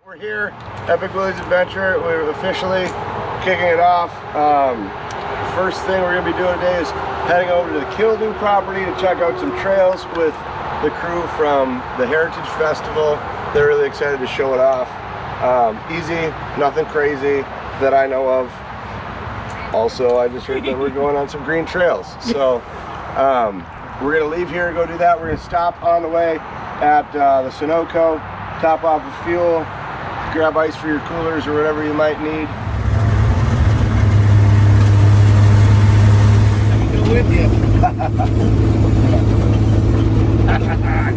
We're here, Epic Willys Adventure. We're officially kicking it off. First thing we're going to be doing today is heading over to the Kildu property to check out some trails with the crew from the Heritage Festival. They're really excited to show it off. Easy, nothing crazy that I know of. Also, I just heard that we're going on some green trails. So we're going to leave here and go do that. We're going to stop on the way at the Sunoco, top off with fuel, grab ice for your coolers or whatever you might need. Let me go with you.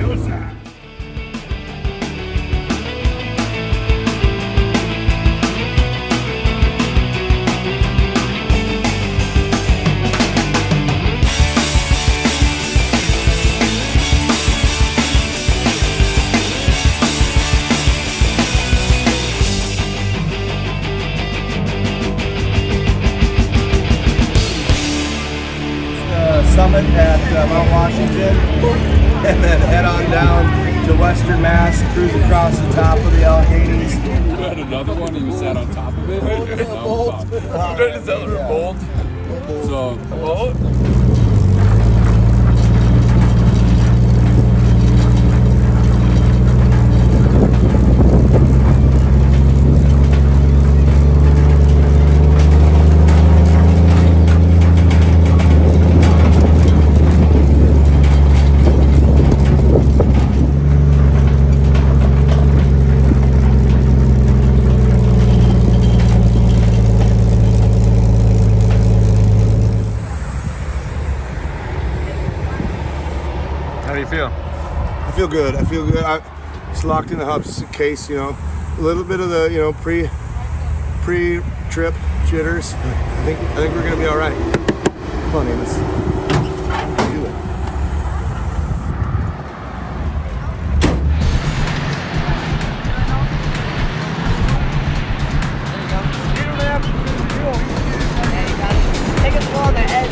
No, sir. Summit at Mount Washington, and then head on down to Western Mass, cruise across the top of the Alleghenies. You had another one, you sat on top of it? Bolt. Is that a bolt? So, bolt? How do you feel? I feel good. I feel good. I just locked in the hubs just in case, you know, a little bit of the, you know, pre-trip jitters. I think we're gonna be all right. Come on, Amos. Do it. Take it along the edge.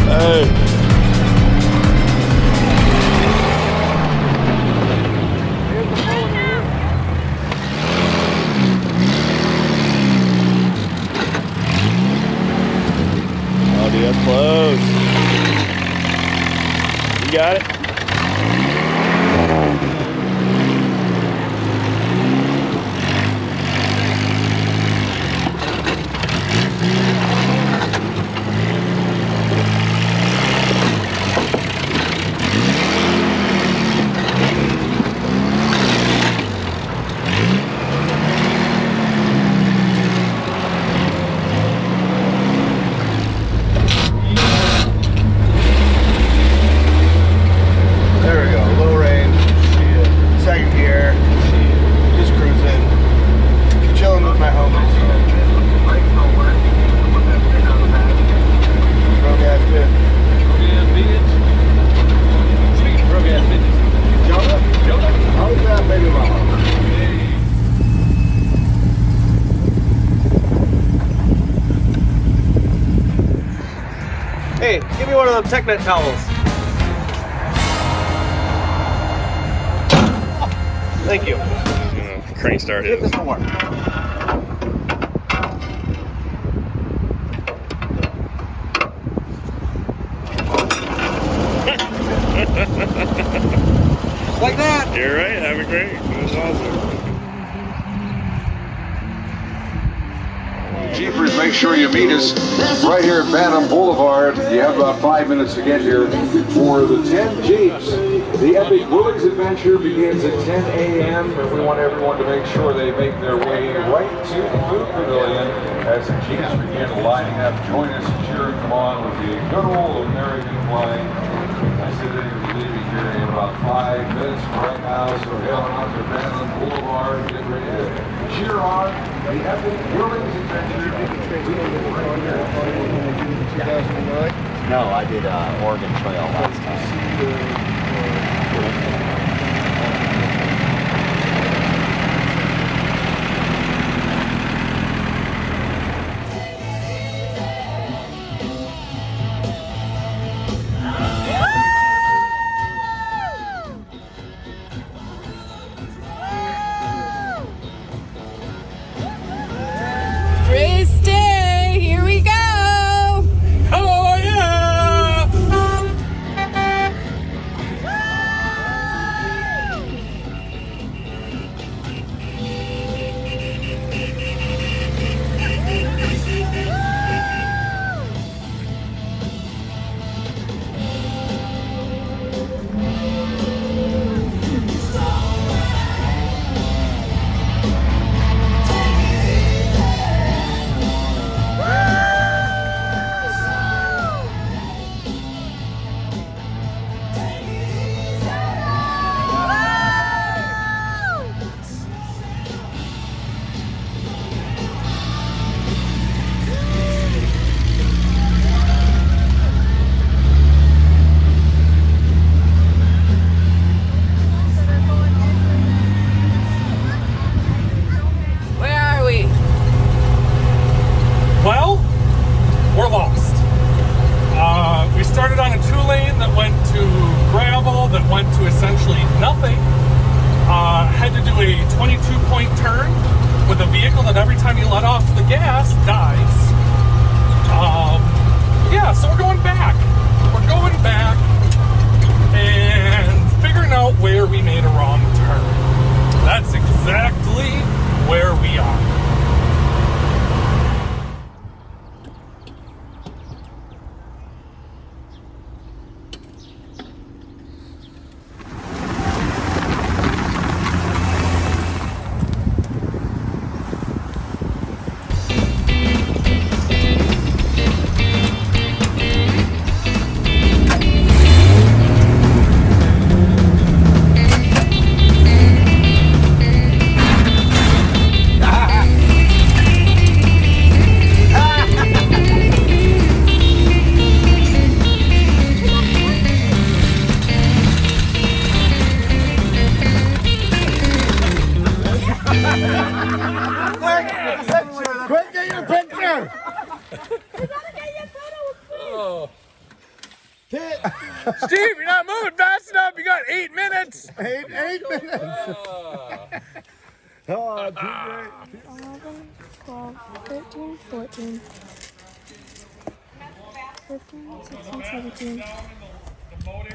Hey. Oh, dude, that's close. You got it? Hey, give me one of them Technet towels. Thank you. Crane started. Get this one work. Like that. You're right, having great. That was awesome. Jeepers, make sure you meet us right here at Bantam Boulevard. there. You have about 5 minutes to get here for the 10 Jeeps. The epic Willys adventure begins at 10 a.m. and we want everyone to make sure they make their way right to the food pavilion as the Jeeps begin lining up. Join us and cheer them on with the good old American flag. I said that we're leaving here in about 5 minutes from right now, so head on out to Vanland Boulevard, get ready to cheer on the epic Willys adventure. No, I did Oregon Trail last time. Race day, here we go. Oh yeah! Where are we? Well, we're lost. We started on a 2-lane that went to gravel, that went to essentially nothing. Had to do a 22-point turn with a vehicle that every time you let off the gas, dies. Yeah, so we're going back. We're going back and figuring out where we made a wrong turn. That's exactly where we are. Quick, get your picture! Steve, you're not moving fast enough. You got 8 minutes. 8 minutes. Oh, too great. 11, 12, 13, 14, 15, 16, 17,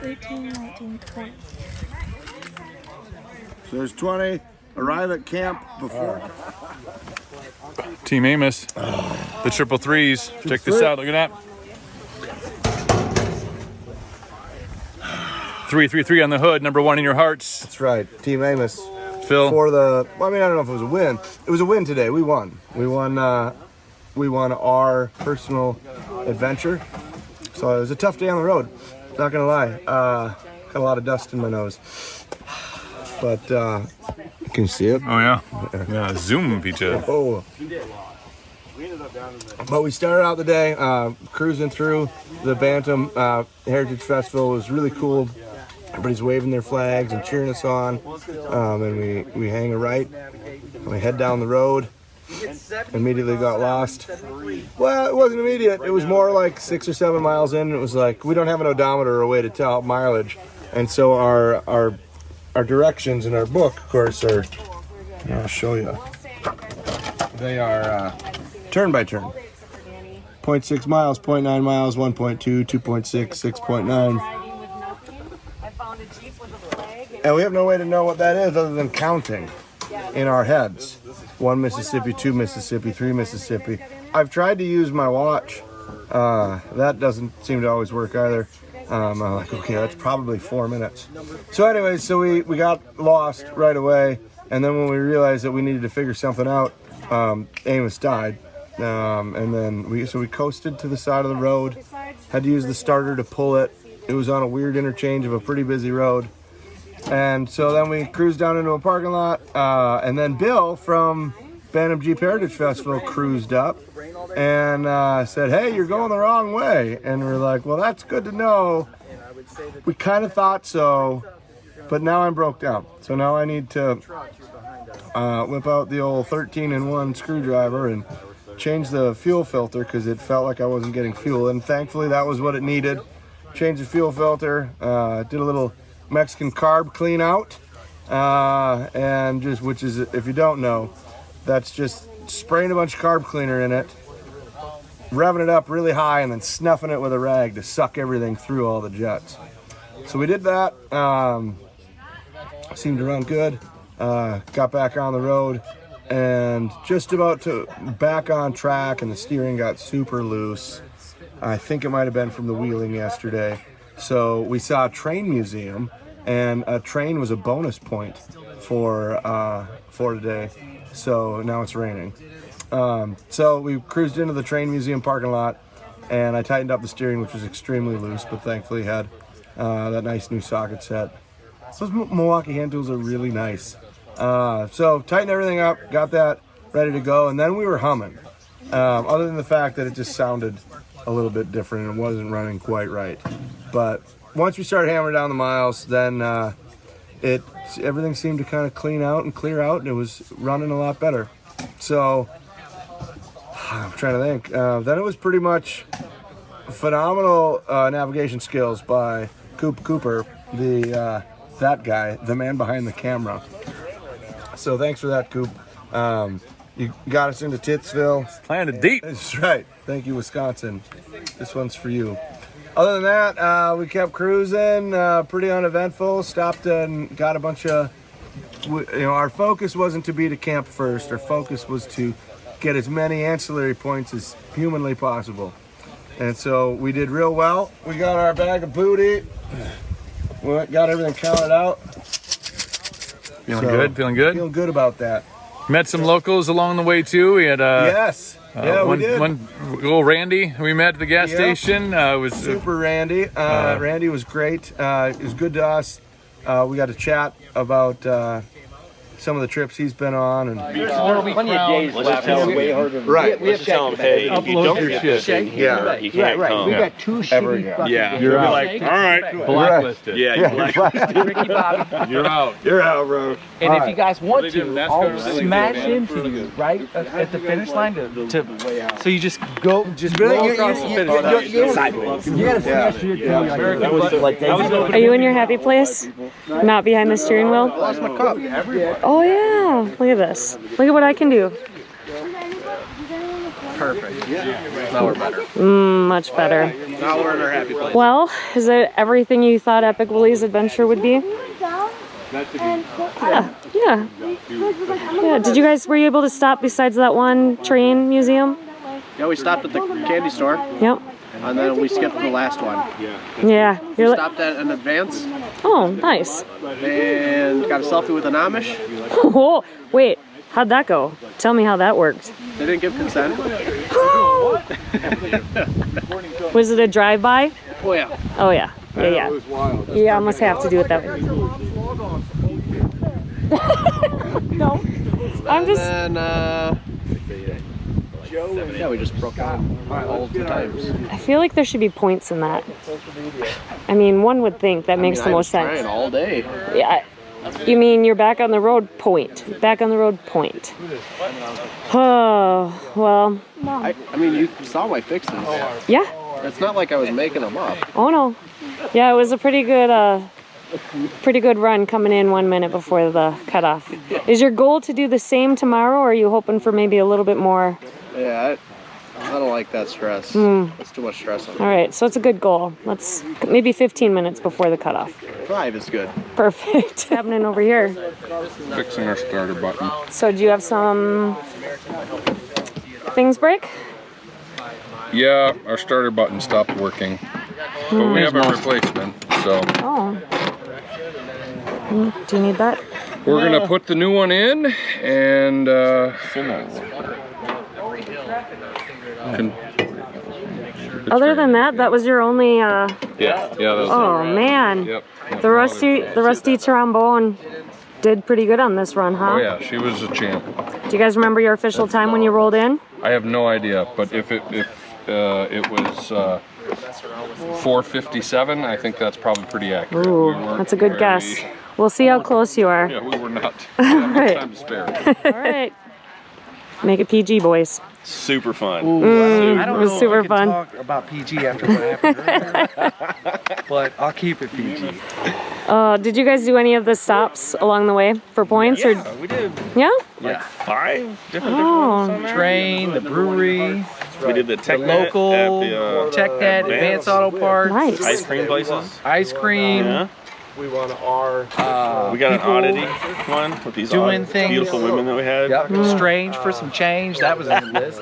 18, 19, 20. So there's 20. Arrive at camp before. Team Amos, the triple threes. Check this out. Look at that. 333 on the hood. Number 1 in your hearts. That's right. Team Amos. Phil. For the, well, I mean, I don't know if it was a win. It was a win today. We won. We won our personal adventure. So it was a tough day on the road. Not gonna lie. Got a lot of dust in my nose. But can you see it? Oh yeah. Yeah. Zoom feature. Oh. But we started out the day cruising through the Bantam Heritage Festival. It was really cool. Everybody's waving their flags and cheering us on. And we hang a right. And we head down the road. Immediately got lost. Well, it wasn't immediate. It was more like 6 or 7 miles in. It was like we don't have an odometer or a way to tell mileage. And so our directions in our book, of course, are, I'll show you. They are turn by turn. 0.6 miles, 0.9 miles, 1.2, 2.6, 6.9. And we have no way to know what that is other than counting in our heads. 1 Mississippi, 2 Mississippi, 3 Mississippi. I've tried to use my watch That doesn't seem to always work either. I'm like, okay, that's probably 4 minutes. So anyways, so we got lost right away. And then when we realized that we needed to figure something out, Amos died. And then we coasted to the side of the road, had to use the starter to pull it. It was on a weird interchange of a pretty busy road. And so then we cruised down into a parking lot, and then Bill from Bantam Jeep Heritage Festival cruised up and said, hey, you're going the wrong way. And we're like, well, that's good to know. We kind of thought so, but now I'm broke down. So now I need to whip out the old 13-in-1 screwdriver and change the fuel filter because it felt like I wasn't getting fuel. And thankfully that was what it needed. Changed the fuel filter, did a little Mexican carb clean out, and just, which is, if you don't know, that's just spraying a bunch of carb cleaner in it, revving it up really high, and then snuffing it with a rag to suck everything through all the jets. So we did that. Seemed to run good. Got back on the road and just about to back on track, and the steering got super loose. I think it might have been from the wheeling yesterday. So we saw a train museum, and a train was a bonus point for today. So now it's raining. So we cruised into the train museum parking lot, and I tightened up the steering, which was extremely loose, but thankfully had that nice new socket set. Those Milwaukee hand tools are really nice. So tightened everything up, got that ready to go, and then we were humming. Other than the fact that it just sounded a little bit different and it wasn't running quite right. But once we started hammering down the miles, then everything seemed to kind of clean out and clear out, and it was running a lot better. So I'm trying to think. Then it was pretty much phenomenal navigation skills by Cooper, that guy, the man behind the camera. So thanks for that, Coop. You got us into Titsville. Planted deep. That's right. Thank you, Wisconsin. This one's for you. Other than that, we kept cruising, pretty uneventful. Stopped and got a bunch of, our focus wasn't to be to camp first. Our focus was to get as many ancillary points as humanly possible. And so we did real well. We got our bag of booty. We got everything counted out. Feeling good? Feeling good? Feeling good about that. Met some locals along the way too. We had yes. Yeah, we did. One little Randy we met at the gas station. It was super Randy. Randy was great. It was good to us. We got to chat about some of the trips he's been on, and Plenty of days left. right. We have to tell him, hey, if you don't get this thing here, you can't come. We got 2 shitty fucking you're out. Like, all right. Blacklisted. Yeah, you're blacklisted. Ricky Bobby. You're out. You're out, bro. And if you guys want to, NASCAR I'll really smash good into you right at the finish line so you just go, just roll across the finish line sideways. You gotta smash it like Are you in your happy place? Not behind the steering wheel? I lost my cup. Oh yeah, look at this. Look at what I can do. Perfect. Now we're better. Much better. Now we're in our happy place. Well, is it everything you thought Epic Willys Adventure would be? Yeah. Did you guys, were you able to stop besides that one train museum? Yeah, we stopped at the candy store. Yep. And then we skipped the last one. Yeah. We stopped at an Advance. Oh, nice. And got a selfie with an Amish. Oh, wait. How'd that go? Tell me how that worked. They didn't give consent. Was it a drive-by? Oh yeah. Oh yeah. Yeah. Yeah, I must have to do it that way. No. I'm just. And yeah, we just broke out all the times. I feel like there should be points in that. I mean, one would think that makes the most sense. I was trying all day. Yeah. You mean you're back on the road point. Back on the road point. Oh, well. I mean, you saw my fixes. Yeah. It's not like I was making them up. Oh no. Yeah, it was a pretty good run coming in 1 minute before the cutoff. Is your goal to do the same tomorrow, or are you hoping for maybe a little bit more? Yeah, I don't like that stress. That's too much stress on me. All right, so it's a good goal. Let's maybe 15 minutes before the cutoff. 5 is good. Perfect. What's happening over here? Fixing our starter button. So do you have some things break? Yeah, our starter button stopped working. But we have a replacement, so. Oh. Do you need that? We're gonna put the new one in and Other than that, that was your only yeah, that was oh man. Yep. The rusty trombone did pretty good on this run, huh? Oh yeah, she was a champ. Do you guys remember your official time when you rolled in? I have no idea, but if it was 4:57, I think that's probably pretty accurate. Ooh, that's a good guess. We'll see how close you are. Yeah, we were not. All right. Time to spare. All right. Make it PG, boys. Super fun. I don't It was know super if I can fun. talk about PG after what happened earlier, but I'll keep it PG. Did you guys do any of the stops along the way for points? Yeah, we did. Yeah? Like 5 different Oh. ones on there. Train, the brewery, We did the the tech local, at the Tech Net, Advanced Auto Parts, Nice. ice cream places. ice cream. Yeah. We want our We got an people oddity one with these doing things. beautiful women that we had. Yep. Strange for some change. That was in the list.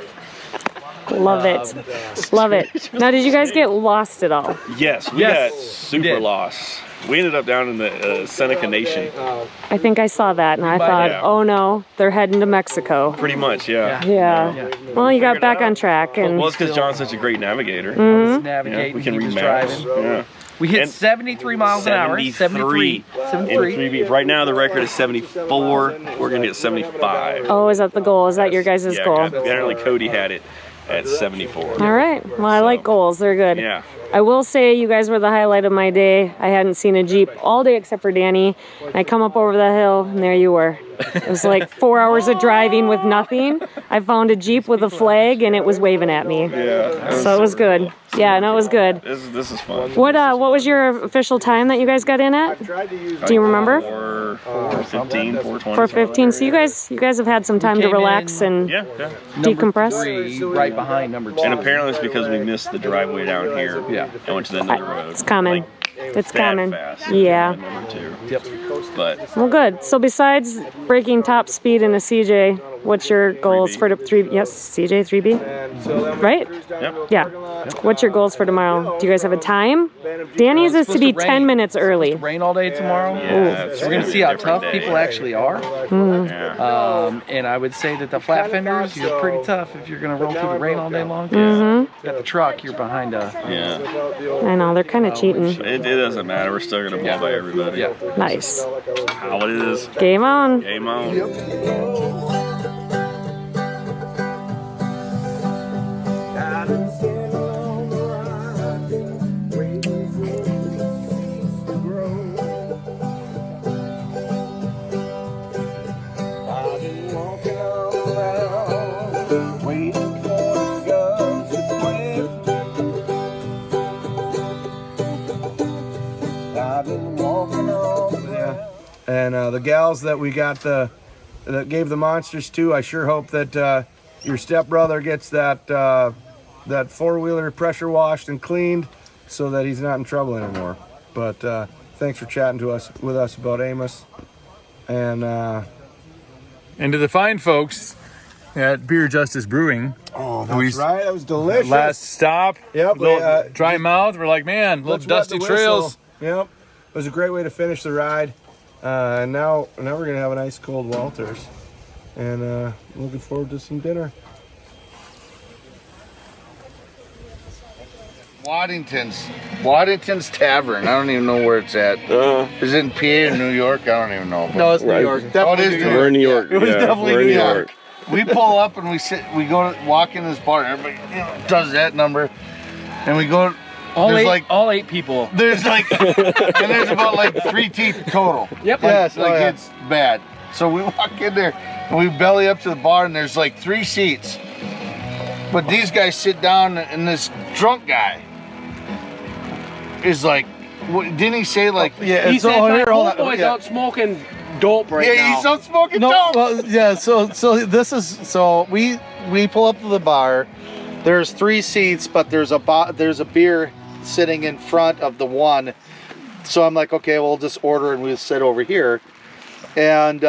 Love it. Love it. Now, did you guys get lost at all? Yes, we Yes, got we super did. lost. We ended up down in the Seneca Nation. I think I saw that and I thought, Yeah. oh no, they're heading to Mexico. Pretty much, yeah. Yeah. Well, you got back on track and Well, it's because John's such a great navigator. Was Yeah, navigating. we can he read was maps. driving. Yeah. We hit And 73 miles an hour. 73. In 73. 3 beats. Right now the record is 74. We're gonna get 75. oh, is that the goal? Is that your guys' Yeah, goal? apparently Cody had it at 74. All right. Well, I like goals. They're good. Yeah. I will say you guys were the highlight of my day. I hadn't seen a Jeep all day except for Danny. I come up over the hill and there you were. It was like 4 hours of driving with nothing. I found a Jeep with a flag and it was waving at me. Yeah. So it was good. Yeah, no, it was good. This is fun. What was your official time that you guys got in at? Do you remember? 4:15, 4:20. 4:15. So you guys have had some time to came relax in- and Yeah, yeah. decompress. Number 3, right behind number 2. And apparently it's because we missed the driveway down here. Yeah. And went to the end of the road. It's coming. Like, It's that coming. fast. Yeah. Number 2. Yep. But Well, good. So besides breaking top speed in a CJ, what's your goals 3B. for the 3? Yes, CJ 3B. Right? Yep. Yeah. What's your goals for tomorrow? Do you guys have a time? Danny's is to be 10 minutes early. Rain all day tomorrow. Yeah, it's So we're gonna gonna see be a how different tough day. people actually are. yeah. And I would say that the flat fenders, you're pretty tough if you're gonna roll through the rain all day long. Mm-hmm. Got the truck, you're behind a. Yeah. I know they're kind of cheating. It doesn't matter. We're still gonna blow by everybody. Yeah. Nice. How it is. Game on. Game on. And the gals that we got that gave the monsters to, I sure hope that your stepbrother gets that that 4-wheeler pressure washed and cleaned so that he's not in trouble anymore. But thanks for chatting with us about Amos. And And to the fine folks at Beer Justice Brewing, oh, that's right, that was delicious. last stop, Yep, little dry mouth. We're like, man, little let's wet dusty the trails. whistle. Yep, it was a great way to finish the ride. And now we're gonna have a nice cold Walters, and looking forward to some dinner. Waddington's Tavern. I don't even know where it's at. Is it in PA or New York? I don't even know. No, it's New York. Oh, it is New York. We're in New York. It was Yeah, definitely we're in New New York. We pull up and we walk in this bar. Everybody does that number, and we go. All eight people. There's like, and there's about like 3 teeth total. Yep. Yes, it's bad. So we walk in there and we belly up to the bar and there's like 3 seats. But these guys sit down and this drunk guy is like, didn't he say like? Yeah, he so said, here, hold on. "Homeboy's out smoking dope right now." Yeah, he's out smoking No, dope. well, yeah. So this is we pull up to the bar. There's 3 seats, but there's a beer sitting in front of the one. So I'm like, okay, we'll just order and we'll sit over here. And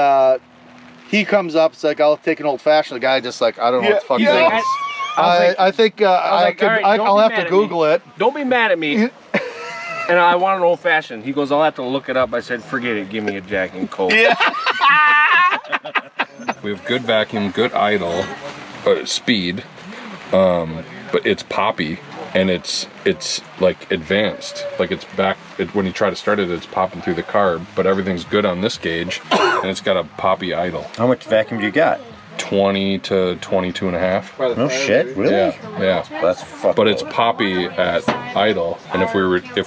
he comes up, it's like, I'll take an old fashioned. The guy just like, I don't know what the fuck that is. I think I'll have to Google it. Don't be mad at me. And I want an old fashioned. He goes, I'll have to look it up. I said, forget it. Give me a Jack and Coke. Yeah. We have good vacuum, good idle, speed, but it's poppy and it's like advanced. Like it's back. When you try to start it, it's popping through the carb. But everything's good on this gauge, and it's got a poppy idle. How much vacuum do you got? 20 to 22 and a half. No shit, really? Yeah. That's fucking. But it's poppy at idle, and if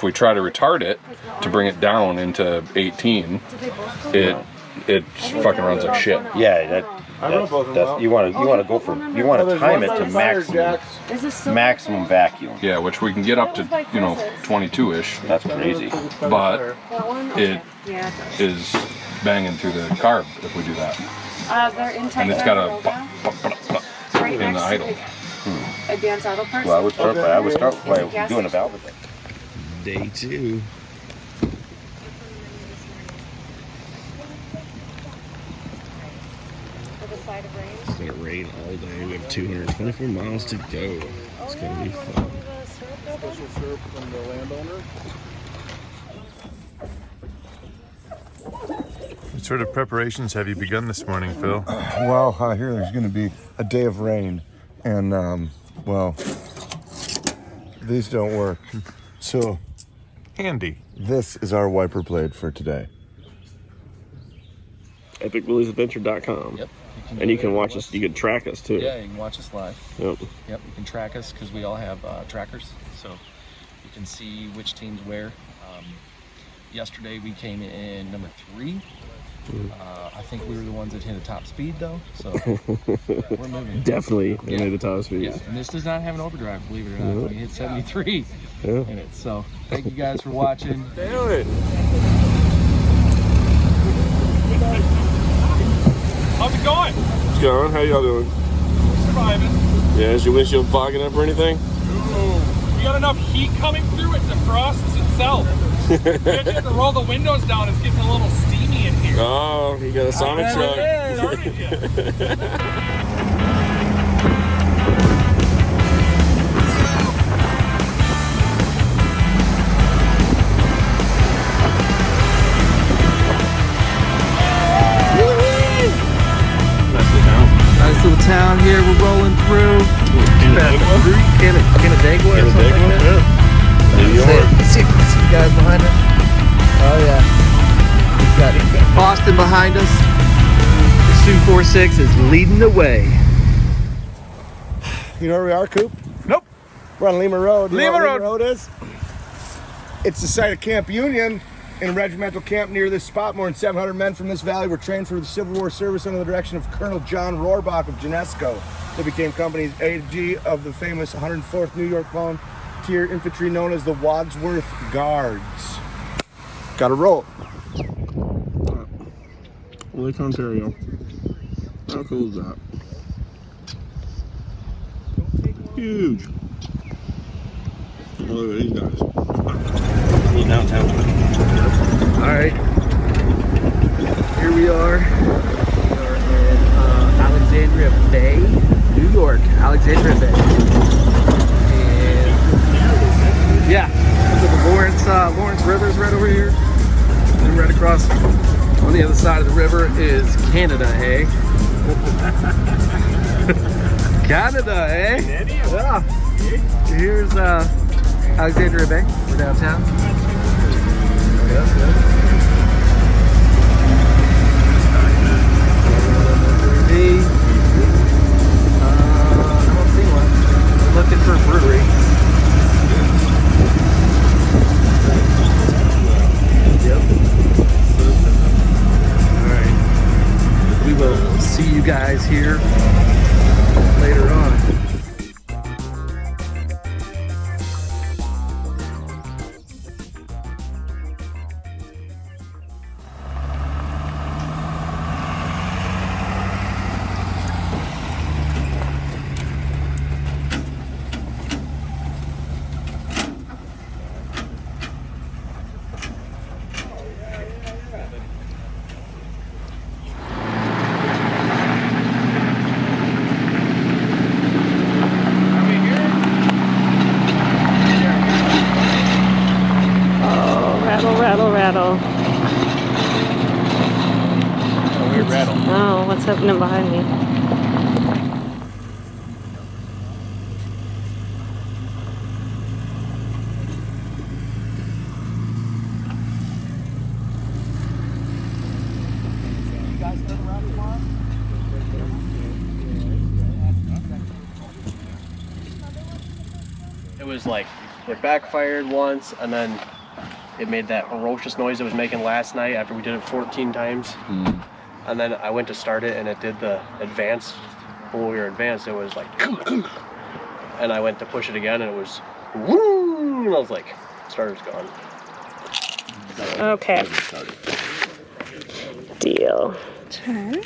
we try to retard it to bring it down into 18, it fucking runs like shit. Yeah, that's you want to time it to maximum vacuum. Yeah, which we can get up to 22-ish. That's crazy. But it is banging through the carb if we do that. And it's got a in the idle. Advanced auto parts. Well, I would start by doing a valve thing. Day 2. It's gonna rain all day. We have 224 miles to go. It's gonna be fun. Special syrup from the landowner. What sort of preparations have you begun this morning, Phil? Well, I hear there's going to be a day of rain, and well, these don't work. So, handy. This is our wiper blade for today. EpicWilliesadventure.com. Yep. And you can watch us. You can track us too. Yeah, you can watch us live. Yep. Yep. You can track us because we all have trackers, so you can see which teams where. Yesterday we came in number 3. I think we were the ones that hit a top speed though, so we're moving. Definitely made the top speed. Yeah, and this does not have an overdrive, believe it or not. Yeah. We hit 73 Yeah. in it. So thank you guys for watching. Nailed it. How's it going? What's going on? How y'all doing? Surviving. Yeah, is your windshield fogging up or anything? We got enough heat coming through it defrosts itself. We actually have to roll the windows down. It's getting a little steamy in here. Oh, you got a Sonic truck. Nice little town here. We're rolling through. Can of Dagua or something like that? New York. See you guys behind us. Oh yeah. We've got Boston behind us. The 246 is leading the way. You know where we are, Coop? Nope. We're on Lima Road. You know Lima what Road. Lima Road is? It's the site of Camp Union, in a regimental camp near this spot. More than 700 men from this valley were trained for the Civil War service under the direction of Colonel John Rohrbach of Genesco. They became company's AG of the famous 104th New York Volunteer Infantry known as the Wadsworth Guards. Gotta roll. Lake Ontario. How cool is that? Huge. Look at these guys. Downtown. Alright. Here we are. We are in Alexandria Bay, New York. Alexandria Bay. And yeah, look at the Lawrence River's right over here. And right across on the other side of the river is Canada, eh? Canada, eh? Yeah. Here's Alexandria Bay. We're downtown. Yep. I don't see one. We're looking for a brewery. Yep. Alright. We will see you guys here later on. happening behind me? It was like, it backfired once, and then it made that ferocious noise it was making last night after we did it 14 times. And then I went to start it, and it did the advance. When we were advanced, it was like, and I went to push it again, and it was, woo! And I was like, starter's gone. Okay. Deal. Turn.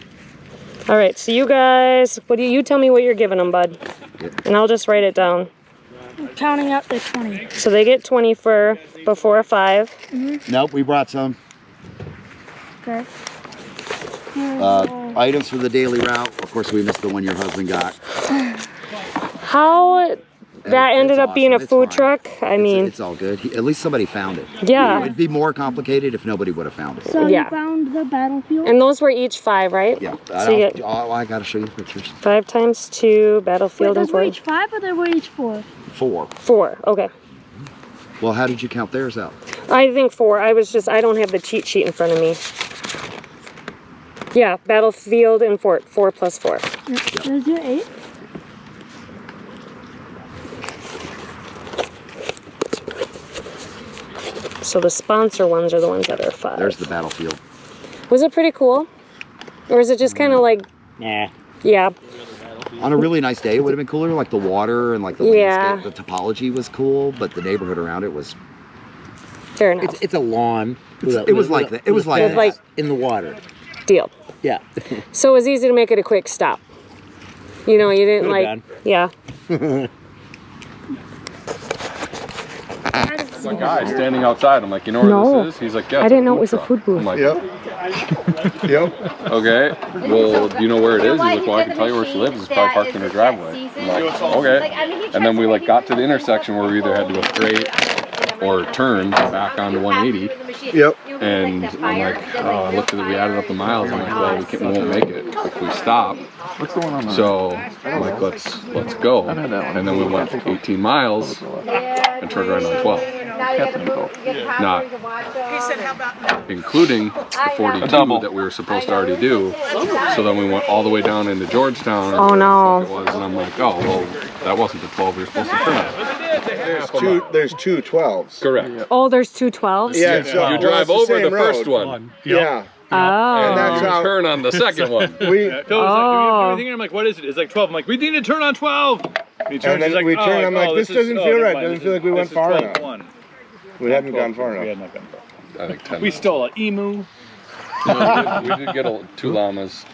All right, so you guys, what do you tell me what you're giving them, bud? And I'll just write it down. I'm counting up to 20. So they get 20 for before 5. Nope, we brought some. Okay. Items for the daily route. Of course, we missed the one your husband got. How that ended up being a food truck, I mean. It's all good. At least somebody found it. Yeah. It'd be more complicated if nobody would have found it. So you found the battlefield? And those were each 5, right? Yeah. So you get I gotta show you the pictures. 5 times 2, battlefield, Wait, and those were 4. each 5 or they were each 4? 4. 4, okay. Well, how did you count theirs out? I think 4. I don't have the cheat sheet in front of me. Yeah, battlefield and fort. 4 plus 4. Yep. There's your 8. So the sponsor ones are the ones that are 5. There's the battlefield. Was it pretty cool? Or is it just kind of like... Nah. Yeah. On a really nice day, it would have been cooler. Like the water and like the landscape, the topology was cool, but the neighborhood around it was... Fair enough. It's a lawn. It was like that. It was like that. In the water. Deal. Yeah. So it was easy to make it a quick stop. You know, you didn't Could've like... Yeah. Some guy standing outside. I'm like, you know where No. this is? He's like, yeah. I didn't know it was a food booth. I'm like, Yep. okay. Well, do you know where it is? He's like, well, I can tell you where she lives. It's probably parked in her driveway. I'm like, okay. And then we like got to the intersection where we either had to go straight or turn back onto 180. Yep. And I'm like, oh, I looked at it, we added up the miles. I'm like, well, we won't make it if we stop. What's going on? So I'm like, let's go. And then we went 18 miles and turned right on 12. Not including the 42 that we were supposed to already do. So then we went all the way down into Georgetown. Oh no. It was, and I'm like, oh, well, that wasn't the 12 we were supposed to turn at. There's two 12s. Correct. Oh, there's 2 12s? Yeah, so you drive over the first one. Yeah. Oh. And that's how turn on the second one. Phil was like, do we do anything? I'm like, what is it? It's like 12. I'm like, we need to turn on 12. And then we turn, I'm like, this doesn't feel right. Doesn't feel like we went far enough. We hadn't gone far enough. We had not gone far. I think 10 We stole an emu. we did get 2 llamas.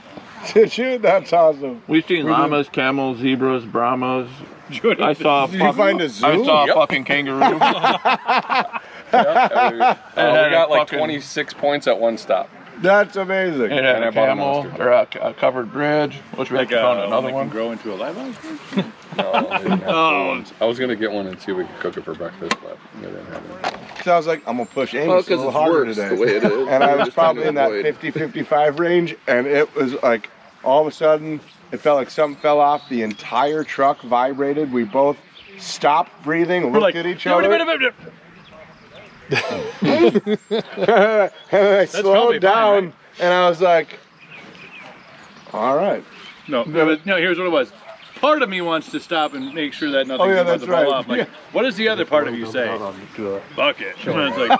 Did you? That's awesome. We've seen llamas, camels, zebras, Brahmas. I saw. Did you find a zoo? I saw a fucking kangaroo. We got like 26 points at one stop. That's amazing. It had a camel or a covered bridge, which we found another one. Grow into a live ones? No, I didn't have ones. I was gonna get one and see if we could cook it for breakfast, but we didn't have it. So I was like, I'm gonna push Amos a little harder today. The way it is. And I was probably in that 50-55 range, and it was like all of a sudden it felt like something fell off. The entire truck vibrated. We both stopped breathing, looked at each other. And I slowed down, fine, right? and I was like, all right. No, here's what it was. Part of me wants to stop and make sure that nothing's about that's to fall right. off. Like, what does the other part of you say? Fuck it. And it's like,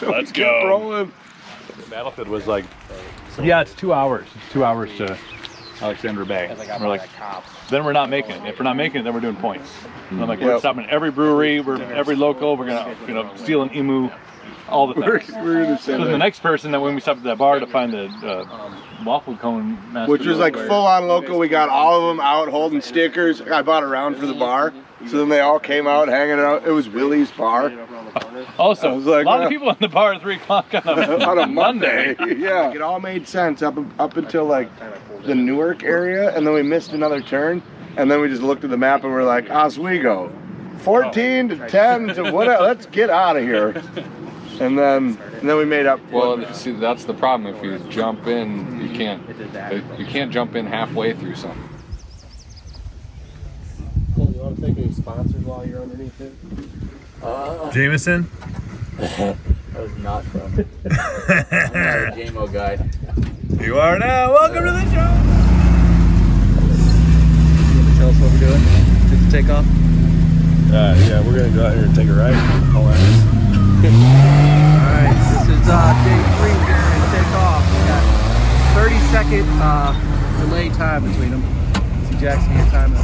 let's go. Rolling. Battlefield was like, yeah, it's 2 hours. It's 2 hours to Alexandra Bay. We're like, then we're not making it. If we're not making it, then we're doing points. And I'm like, we're stopping at every brewery, every local. We're gonna steal an emu, all the things. We're gonna So the next person that when we stopped at that bar to find the waffle cone master, Which was like full on local. We got all of them out holding stickers. I bought a round for the bar. So then they all came out hanging out. It was Willys bar. Also, like, a lot of people in the bar at 3 o'clock on a Monday. Yeah. It all made sense up until like the Newark area, and then we missed another turn, and then we just looked at the map and we're like, Oswego, 14 to 10 to whatever. Let's get out of here. and then we made up. Well, see, that's the problem. If you jump in, you can't jump in halfway through something. Well, you want to take any sponsors while you're underneath it? Jameson? That was not from. I'm not a JMO guy. You are now. Welcome to the show. You want to tell us what we're doing? Just to take off? Yeah, we're gonna go out here and take a ride. Alright, this is day 3. We're gonna take off. We got 30-second delay time between them. See Jackson, your time up.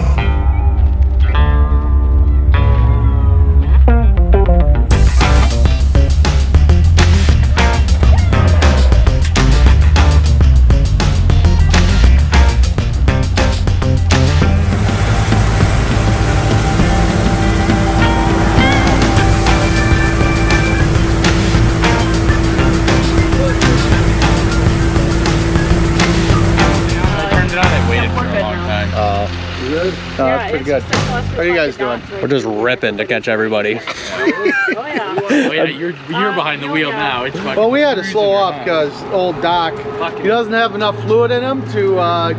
It's pretty good. How are you guys doing? We're just ripping to catch everybody. You're behind the wheel now. It's Well, we had to slow up because old Doc, he doesn't have enough fluid in him to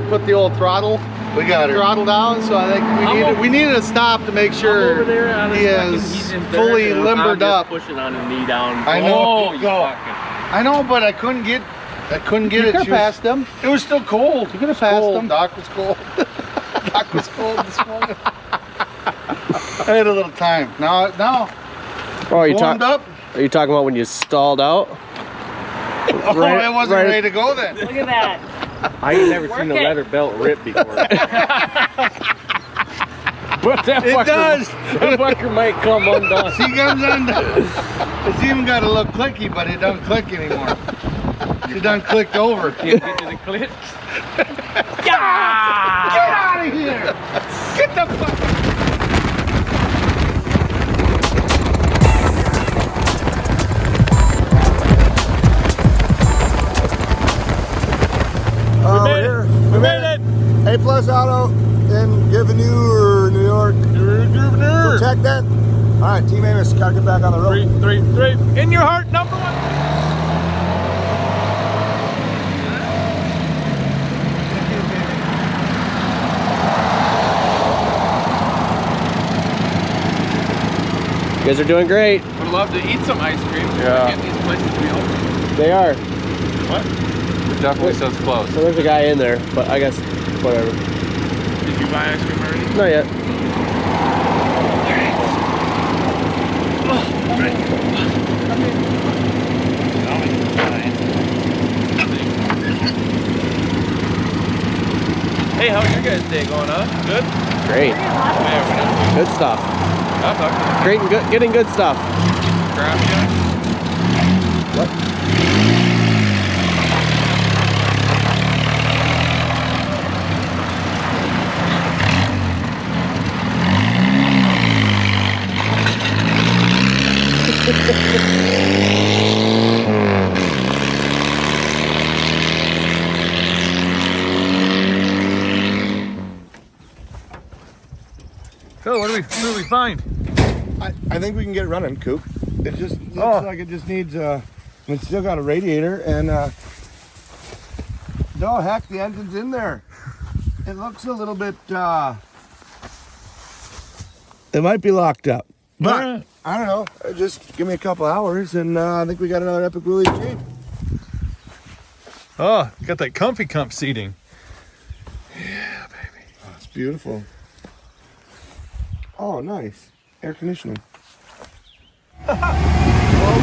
put the old throttle down. So I think we needed to stop to make sure he is fully limbered up. Pushing on his knee down. I know. Oh, I know, but I couldn't get it. You could have passed him. It was still cold. You could have passed him. Doc was cold. Doc was cold this morning. I had a little time. Now. Oh, are you warmed up? Are you talking about when you stalled out? Oh, I wasn't ready to go then. Look at that. I ain't never seen a leather belt rip before. But that fucker might come undone. She comes undone. It's even got a little clicky, but it don't click anymore. She done clicked over. Get the click. Get out of here! Get the fuck! We made it! A+ Auto in Givenue, New York. Check that. All right, Team Amos, gotta get back on the road. 3, 3, 3. In your heart, number 1. You guys are doing great. Would love to eat some ice cream. Yeah. Get these places to be open. They are. What? It definitely says closed. So there's a guy in there, but I guess whatever. Did you buy ice cream already? Not yet. Hey, how's your guys' day going, huh? Good? Great. Good stuff. Great and good, getting good stuff. What? So what do we find? I think we can get running, Coop. It just looks like it just needs it's still got a radiator and no heck, the engine's in there. It looks a little bit it might be locked up. But I don't know. Just give me a couple hours and I think we got another Epic Willys Jeep. Oh, got that comfy seating. Yeah, baby. Oh, it's beautiful. Oh, nice. Air conditioning. All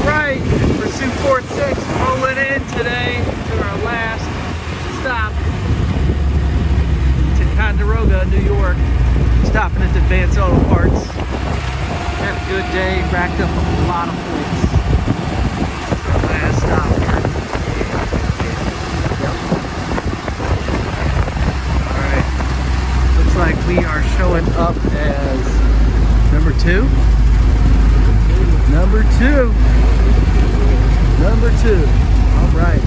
right, Pursuit 46 rolling in today to our last stop to Ticonderoga, New York. Stopping at the Advance Auto Parts. Had a good day, racked up a lot of points. Our last stop here. Yep. All right, looks like we are showing up as number 2. Number 2. Number 2. All right.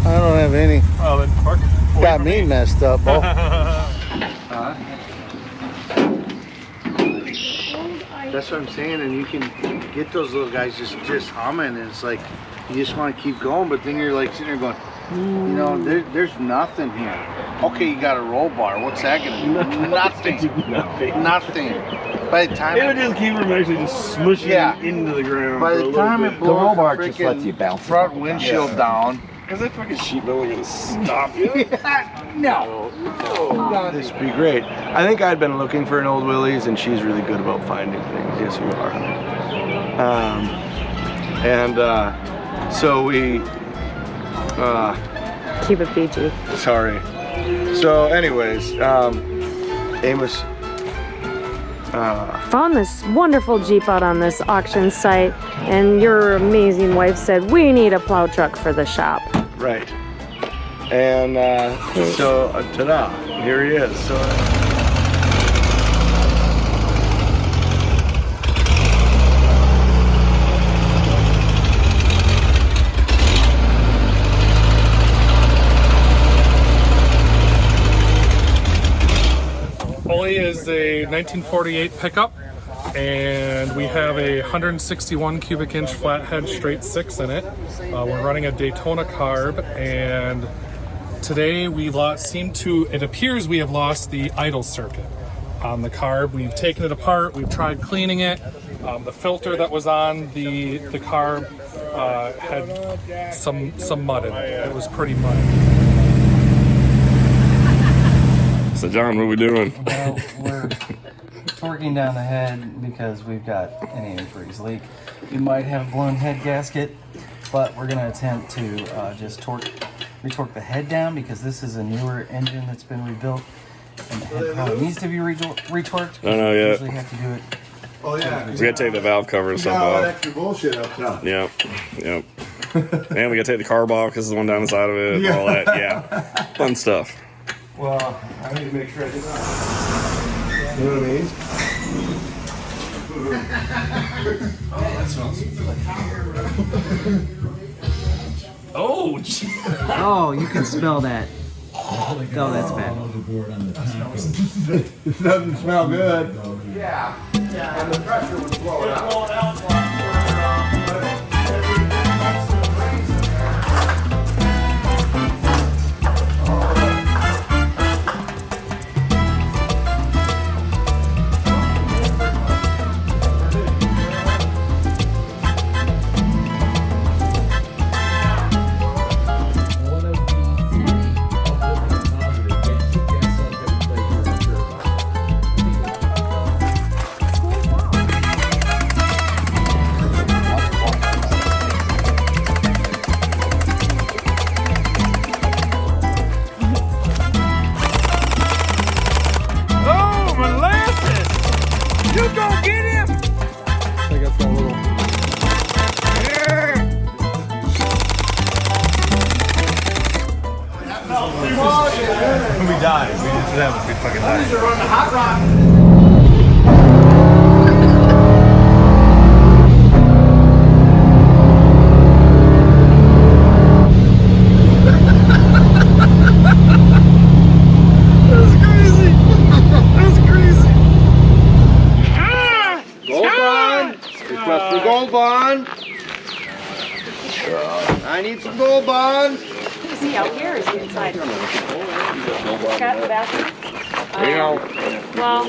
I don't have any. Oh, then park. Got me messed up, Bo. That's what I'm saying, and you can get those little guys just humming, and it's like you just want to keep going, but then you're like sitting there going, you know, there's nothing here. Okay, you got a roll bar. What's that gonna do? Nothing. Nothing. By the time it would just keep from actually just smushing into the ground. By the time it blows, the roll bar the just lets you bounce front windshield down. Is that fucking sheet metal gonna stop you? No. This would be great. I think I'd been looking for an old Willys, and she's really good about finding things. Yes, you are. So we keep it PG. Sorry. So, anyways, Amos found this wonderful Jeep out on this auction site, and your amazing wife said we need a plow truck for the shop. Right. And so, ta-da! Here he is. So. Ollie is a 1948 pickup, and we have a 161 cubic inch flathead straight 6 in it. We're running a Daytona carb, and today we've it appears we have lost the idle circuit on the carb. We've taken it apart, we've tried cleaning it. The filter that was on the carb had some mud in it. It was pretty muddy. So John, what are we doing? Well, we're torquing down the head because we've got an antifreeze leak. We might have a blown head gasket, but we're going to attempt to just retorque the head down because this is a newer engine that's been rebuilt, and the head probably needs to be retorqued. I don't know yet. We usually have to do it. Oh yeah. We gotta take the valve cover and stuff off. Extra bullshit up top. Yep. And we gotta take the carb off because there's one down the side of it. All that. Yeah. Fun stuff. Well, I need to make sure I do that. You know what I mean? Oh, that smells. Oh, oh, you can smell that. Oh, that's bad. It doesn't smell good. Yeah. And the pressure was blowing out. We died. We did to them. We fucking died. That's crazy. That's crazy. Gold bond. Request for gold bond. I need some gold bond. Is he out here or is he inside? Scott, the bathroom? Well,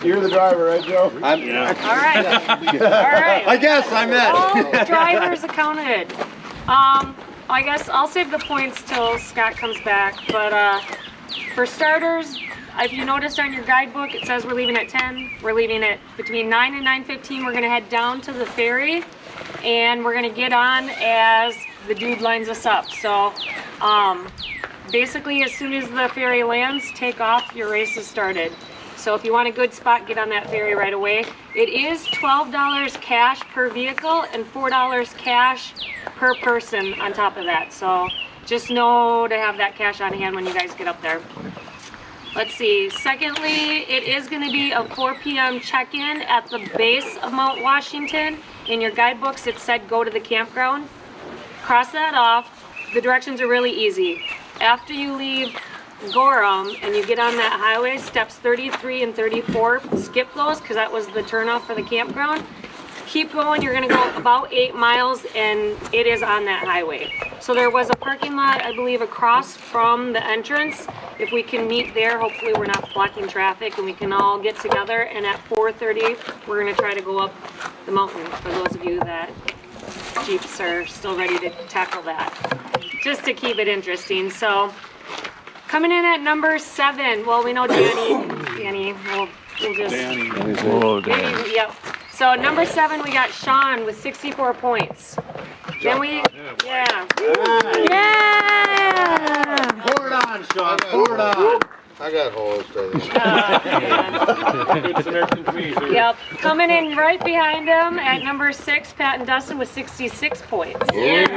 you're the driver, right, Joe? All right. All right. I guess I'm it. All drivers accounted. I guess I'll save the points till Scott comes back. But for starters, if you noticed on your guidebook, it says we're leaving at 10. We're leaving at between 9 and 9:15. We're going to head down to the ferry, and we're going to get on as the dude lines us up. So basically, as soon as the ferry lands, take off, your race is started. So if you want a good spot, get on that ferry right away. It is $12 cash per vehicle and $4 cash per person on top of that. So just know to have that cash on hand when you guys get up there. Let's see. Secondly, it is going to be a 4 p.m. check-in at the base of Mount Washington. In your guidebooks, it said go to the campground. Cross that off. the directions are really easy. After you leave Gorham and you get on that highway, steps 33 and 34, skip those because that was the turnoff for the campground. Keep going, you're gonna go about 8 miles and it is on that highway. So there was a parking lot, I believe, across from the entrance. If we can meet there, hopefully we're not blocking traffic and we can all get together, and at 4:30, we're gonna try to go up the mountain for those of you that Jeeps are still ready to tackle that. Just to keep it interesting. So coming in at number 7, well, we know Danny, we'll just, Danny, yep. So number 7, we got Sean with 64 points. Then we, yeah. Pour it on, Sean. Pour it on. I got holes. Yep. Coming in right behind him at number 6, Pat and Dustin with 66 points. Yeah.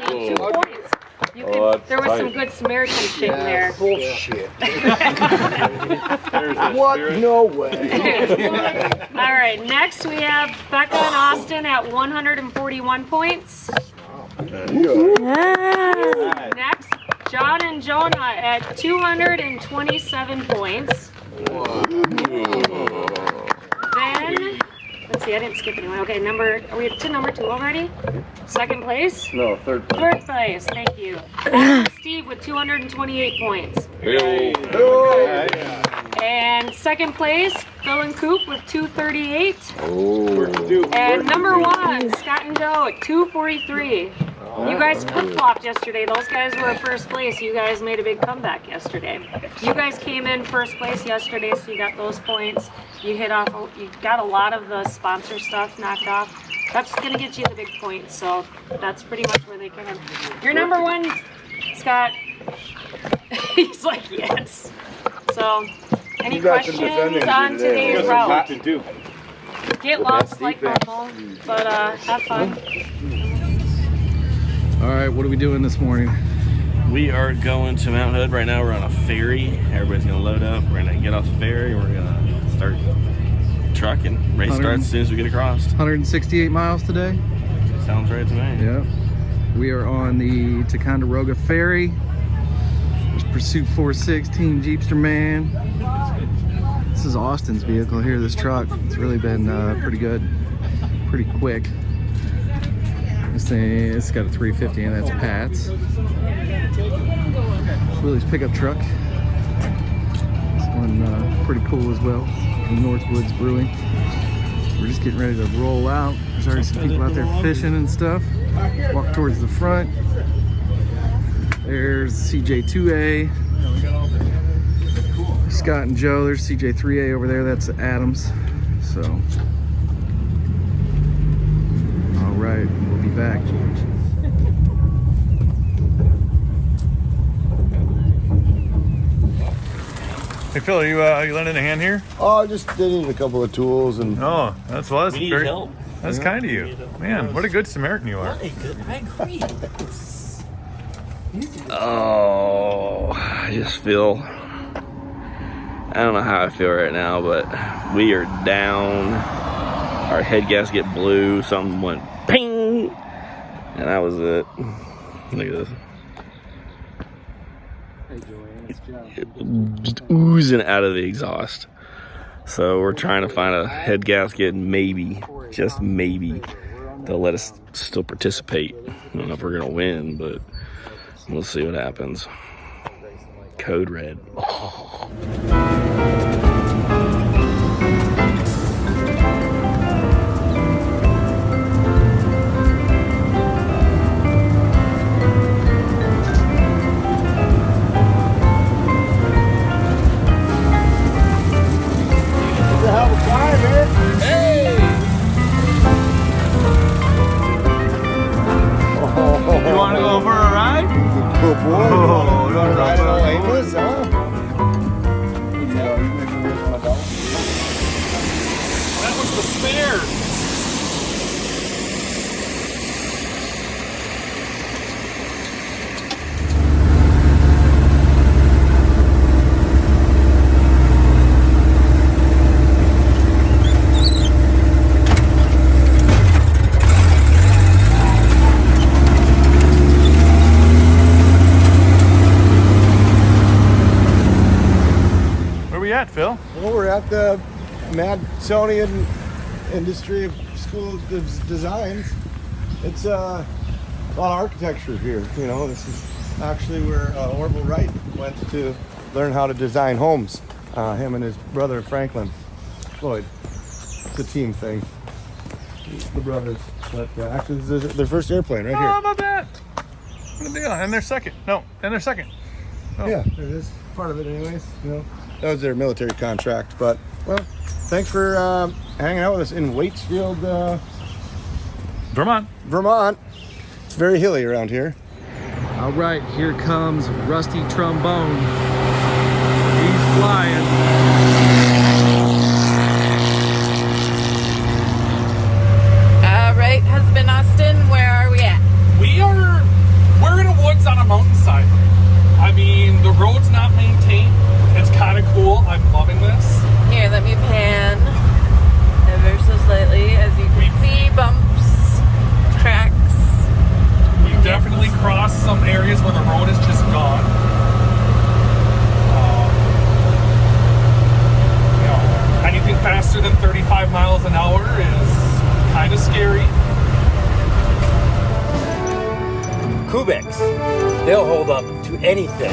2 points. You could, there was some good Samaritan shit in there. Bullshit. What? No way. All right, next we have Becca and Austin at 141 points. Next, John and Jonah at 227 points. Then, let's see, I didn't skip anyone. Okay, are we to number 2 already? Second place? No, third place. Third place, thank you. And Steve with 228 points. And second place, Phil and Coop with 238. And number 1, Scott and Joe at 243. You guys flip-flopped yesterday. Those guys were first place. You guys made a big comeback yesterday. You guys came in first place yesterday, so you got those points. You got a lot of the sponsor stuff knocked off. That's gonna get you the big points, so that's pretty much where they come in. You're number 1, Scott. He's like, yes. So, any questions on today's route? Get lost like normal, but have fun. All right, what are we doing this morning? We are going to Mount Hood right now. We're on a ferry. Everybody's gonna load up. We're gonna get off the ferry. We're gonna start trucking. Race starts as soon as we get across. 168 miles today. Sounds right to me. Yep. We are on the Ticonderoga Ferry. There's Pursuit 46, Team Jeepster Man. This is Austin's vehicle here, this truck. It's really been pretty good, pretty quick. This thing, it's got a 350 and that's Pat's. Willys pickup truck. This one pretty cool as well, from Northwoods Brewing. We're just getting ready to roll out. There's already some people out there fishing and stuff. Walk towards the front. There's CJ2A. Scott and Joe. There's CJ3A over there. That's Adams. So, all right, we'll be back. Hey Phil, are you lending a hand here? Oh, just needed a couple of tools and. Oh, that's We need help. That's kind of you, man. What a good Samaritan you are. I agree. Oh, I just feel, I don't know how I feel right now, but we are down. Our head gasket blew, something went ping, and that was it. Look at this. Just oozing out of the exhaust. So we're trying to find a head gasket, and maybe, just maybe, they'll let us still participate. I don't know if we're gonna win, but we'll see what happens. Code red. Oh. You want to go for a ride? Oh, boy. Oh, You want to ride all aimless, huh? That was the spare. at the Madisonian Industry of School of Designs. It's a lot of architecture here. You know, this is actually where Orville Wright went to learn how to design homes. Him and his brother Franklin Floyd. It's a team thing. The brothers. But actually, this is their first airplane right here. Oh, my bad. What a deal. And they're second. No, and they're second. Oh. Yeah, it is part of it anyways. You know, that was their military contract. But, well, thanks for hanging out with us in Waitsfield, Vermont. Vermont. It's very hilly around here. All right, here comes Rusty Trombone. He's flying. All right, husband Austin, where are we at? We're in a woods on a mountainside. I mean, the road's not maintained. It's kind of cool. I'm loving this. Here, let me pan ever so slightly. As you can see, bumps, cracks. We've definitely crossed some areas where the road is just gone. You know, anything faster than 35 miles an hour is kind of scary. Kubiks, they'll hold up to anything.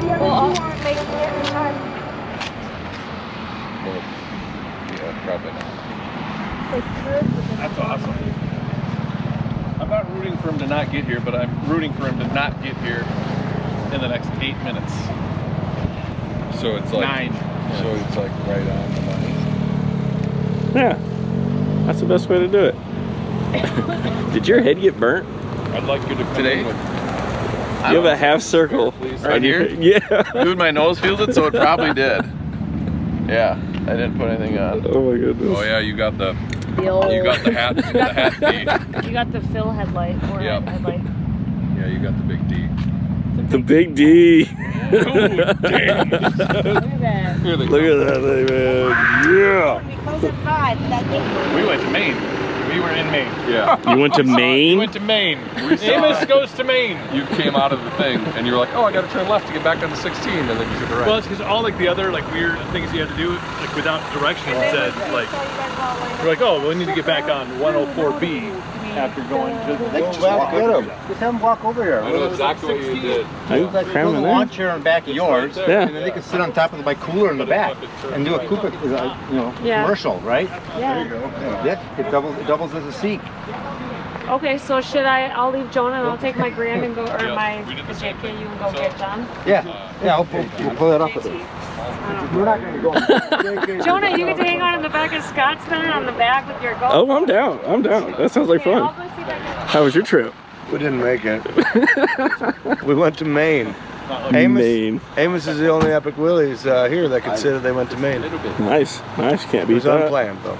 Well, I'll make it every time. Yeah, probably not. That's awesome. I'm not rooting for him to not get here, but I'm rooting for him to not get here in the next 8 minutes. So it's like 9. So it's like right on the money. Yeah, that's the best way to do it. Did your head get burnt? I'd like you to today. You have a half circle right here. Yeah. Dude, my nose feels it, so it probably did. Yeah, I didn't put anything on. Oh my goodness. Oh yeah, you got the hat. You got the fill headlight or headlight. Yeah, you got the big D. The big D. Oh, damn. Look at that. Look at that thing, man. Yeah. We close at 5. We went to Maine. We were in Maine. Yeah. You went to We Maine? went to Maine. Amos goes to Maine. You came out of the thing and you were like, oh, I got to turn left to get back onto 16, and then you took a right. Well, it's because all like the other like weird things you had to do like without directions said like we're like, oh, we need to get back on 104B after going to the Just walk get him. Just have him walk over here. I know exactly what you did. Like build a lawn chair on the back of yours, Yeah. and then they can sit on top of my cooler in the back and do a Coupe, commercial, right? Yeah. There you go. Yeah, it doubles as a seat. Okay, so I'll leave Jonah and I'll take my Grand and go, or my JKU and go get John? Yeah, we'll pull that off with it. We're not going to go. Jonah, you get to hang out in the back of Scott's then on the back with your GoPro. Oh, I'm down. I'm down. That sounds like Okay, I'll fun. go see if I can- How was your trip? We didn't make it. We went to Maine. Maine. Amos is the only Epic Willys here that could say that they went to Maine. Nice. Can't It beat was that. unplanned though.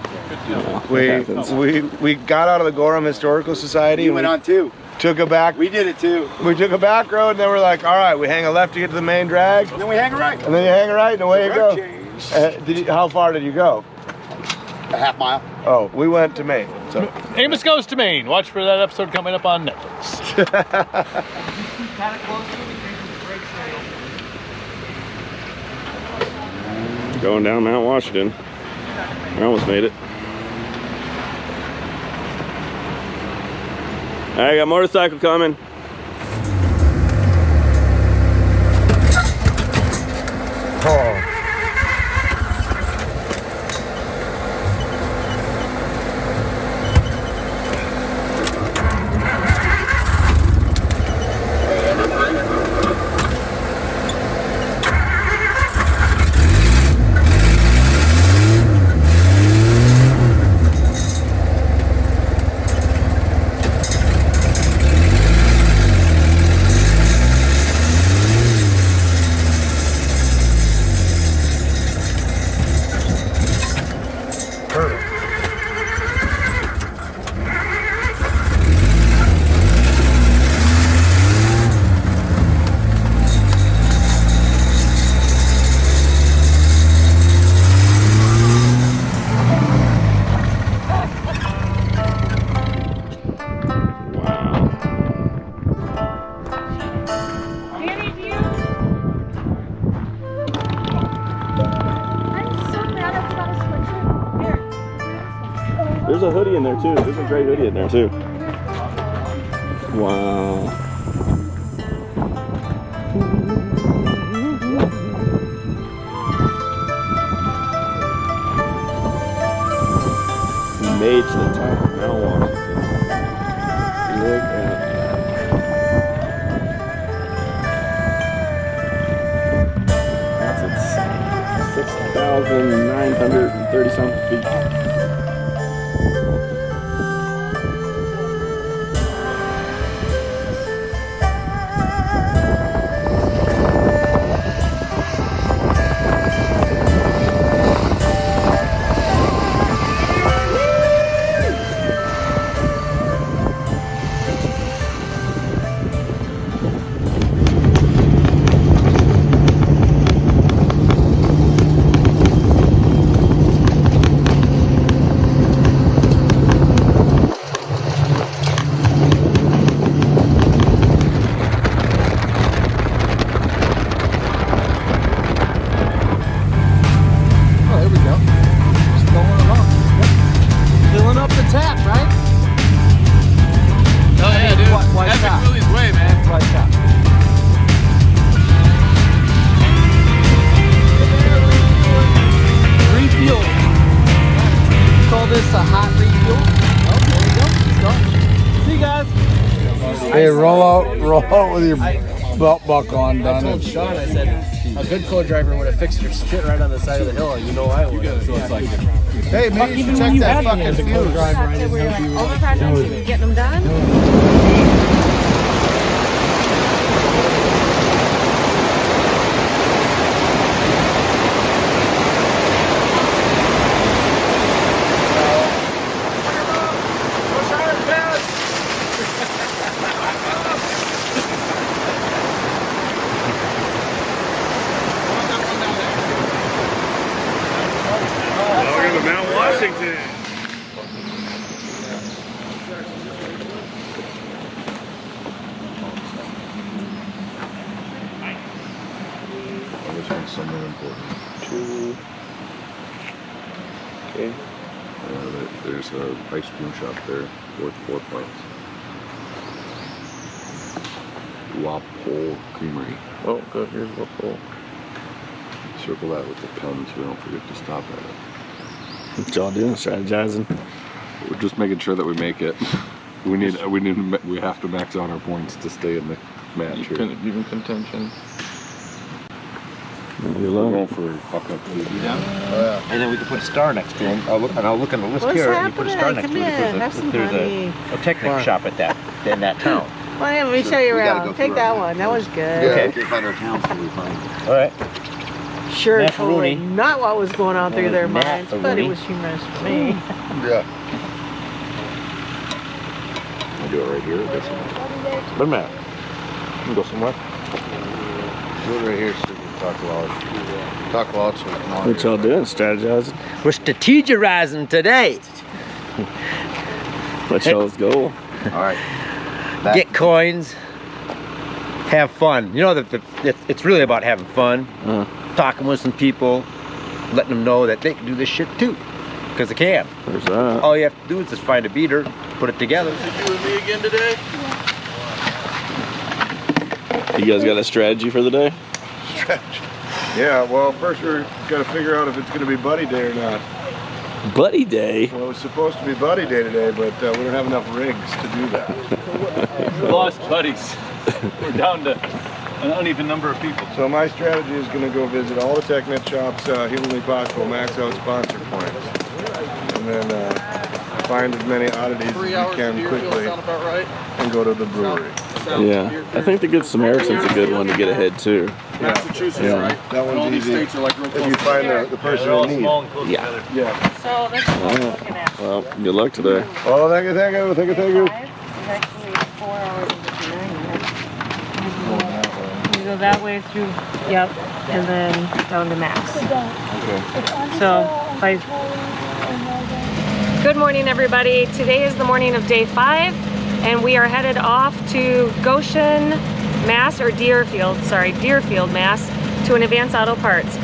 Yeah, We got out of the Gorham Historical Society. We went on too. Took a back. We did it too. We took a back road and then we're like, all right, we hang a left to get to the main drag. And then we hang a right. And then you hang a right and away you go. Change. How far did you go? A half mile. Oh, we went to Maine. So Amos Goes to Maine. Watch for that episode coming up on Netflix. Going down Mount Washington. I almost made it. I got a motorcycle coming. Oh. a hoodie in there too. There's a great hoodie in there too. Wow. Made to the top of Mount Washington. Look at that. That's insane. 6,930 something feet. Hey, roll out with your belt buckle on, I done. told Sean, I said, a good co-driver would have fixed your shit right on the side of the hill, and you know I would. So it's like, hey, maybe you should check that fucking fuse. Overprocessing, getting them done. Welcome to Mount Washington. This one's something important. 2. Okay. There's an ice cream shop there worth 4 points. Wapole Creamery. Oh, good. Here's Wapole. Circle that with the pen so we don't forget to stop at it. What y'all doing? Strategizing? We're just making sure that we make it. We have to max out our points to stay in the match here. Even contention. We're going for fuck up food. Yeah. And then we can put a star next to him. I'll look on the list What's here. And you happening? put a star next Come to in, it. have some There's honey. a Technic shop at in that town. Well, yeah, let me show you around. Take that one. That was good. Yeah, we find our towns till we find. All right. Sure, Macaroni. totally not what was going on through their minds, but it Macaroni. was humorous for me. Yeah. I do it right here. This one. But man, we can go somewhere. Do it right here so we can talk loud. Talk loud so we can all What hear. y'all doing? Strategizing? We're strategizing today. What y'all's goal? All right. Get coins. Have fun. You know, it's really about having fun. Talking with some people. Letting them know that they can do this shit too. Because they can. There's that. All you have to do is just find a beater, put it together. You with me again today? You guys got a strategy for the day? Yeah, well, first we're got to figure out if it's going to be Buddy Day or not. Buddy Day? Well, it was supposed to be Buddy Day today, but we don't have enough rigs to do that. We lost buddies. We're down to an uneven number of people. So my strategy is going to go visit all the TechNet shops humanly possible, max out sponsor points, and then find as many oddities as we can quickly, and go to the brewery. Yeah, I think the Good Samaritan's a good one to get ahead too. Massachusetts, Yeah. right? That one's easy. If you find the person in need. Yeah. Yeah. So that's what we're looking at. Well, good luck today. Oh, thank you, thank you, thank you, thank you. It's actually 4 hours and 59 minutes. You go that way through, yep, and then down to Max. So, good morning, everybody. Today is the morning of day 5, and we are headed off to Goshen, Mass, or Deerfield, Mass, to an Advanced Auto Parts.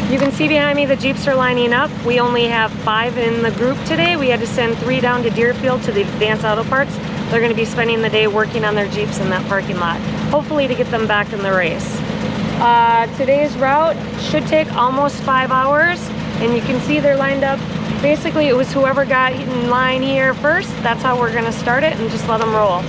You can see behind me the Jeeps are lining up. We only have 5 in the group today. We had to send 3 down to Deerfield to the Advanced Auto Parts. They're going to be spending the day working on their Jeeps in that parking lot, hopefully to get them back in the race. Today's route should take almost 5 hours, and you can see they're lined up. Basically, it was whoever got in line here first. That's how we're going to start it and just let them roll.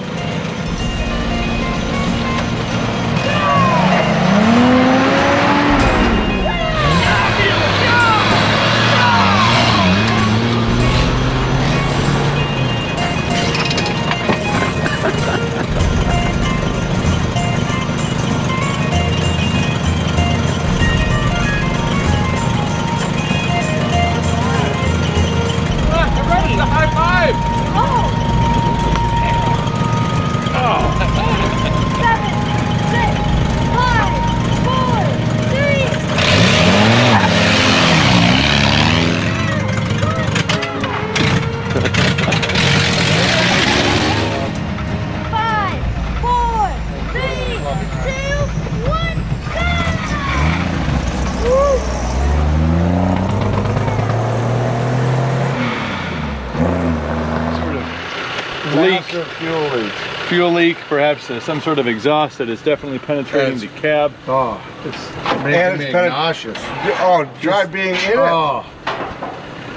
Fuel leak, perhaps some sort of exhaust that is definitely penetrating the cab. Oh, it's making me nauseous. Oh, dry being in it. Oh.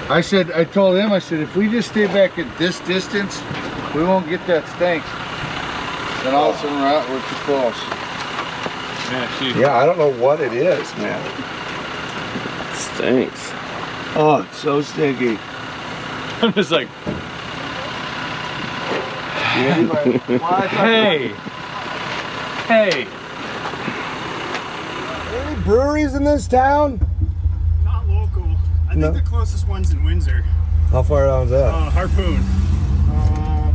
I told him, I said, if we just stay back at this distance, we won't get that stink. Then all of a sudden we're too close. Yeah, I don't know what it is, man. It stinks. Oh, it's so stinky. I'm just like, hey. Any breweries in this town? Not local. I think the closest one's in Windsor. How far down is that? Harpoon.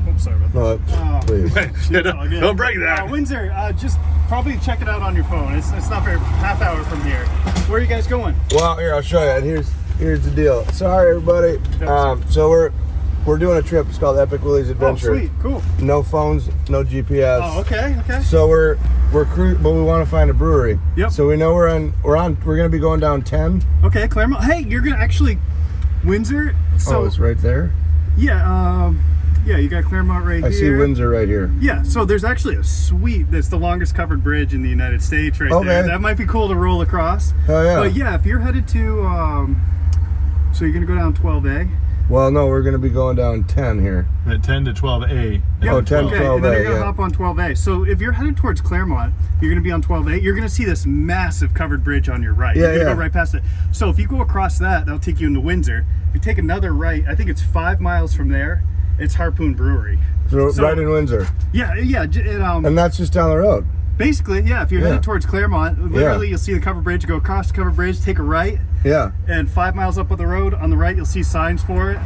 Oops, sorry about that. No, please. Don't break that. Windsor, just probably check it out on your phone. It's not very half hour from here. Where are you guys going? Well, here, I'll show you. And here's the deal. Sorry, everybody. So we're doing a trip. It's called Epic Willys Adventure. Oh, sweet, cool. No phones, no GPS. Oh, okay. So we're but we want to find a brewery. Yep. So we know we're gonna be going down 10. Okay, Claremont. Hey, you're gonna actually Windsor. So it's right there. Yeah. Yeah, you got Claremont right here. I see Windsor right here. Yeah. So there's actually a that's the longest covered bridge in the United States right there. That might be cool to roll across. Oh yeah. But yeah, if you're headed to, so you're gonna go down 12A. Well, no, we're going to be going down 10 here. At 10 to 12A. Yeah, oh, 10 to 12A, and then you're going to hop on 12A. So if you're headed towards Claremont, you're going to be on 12A. You're going to see this massive covered bridge on your right. Yeah, you're going to go right past it. So if you go across that'll take you into Windsor. If you take another right, I think it's 5 miles from there, it's Harpoon Brewery. So right in Windsor. Yeah. And that's just down the road. Basically, yeah, if you're headed towards Claremont, literally you'll see the covered bridge, go across the covered bridge, take a right. Yeah. And 5 miles up on the road, on the right, you'll see signs for it.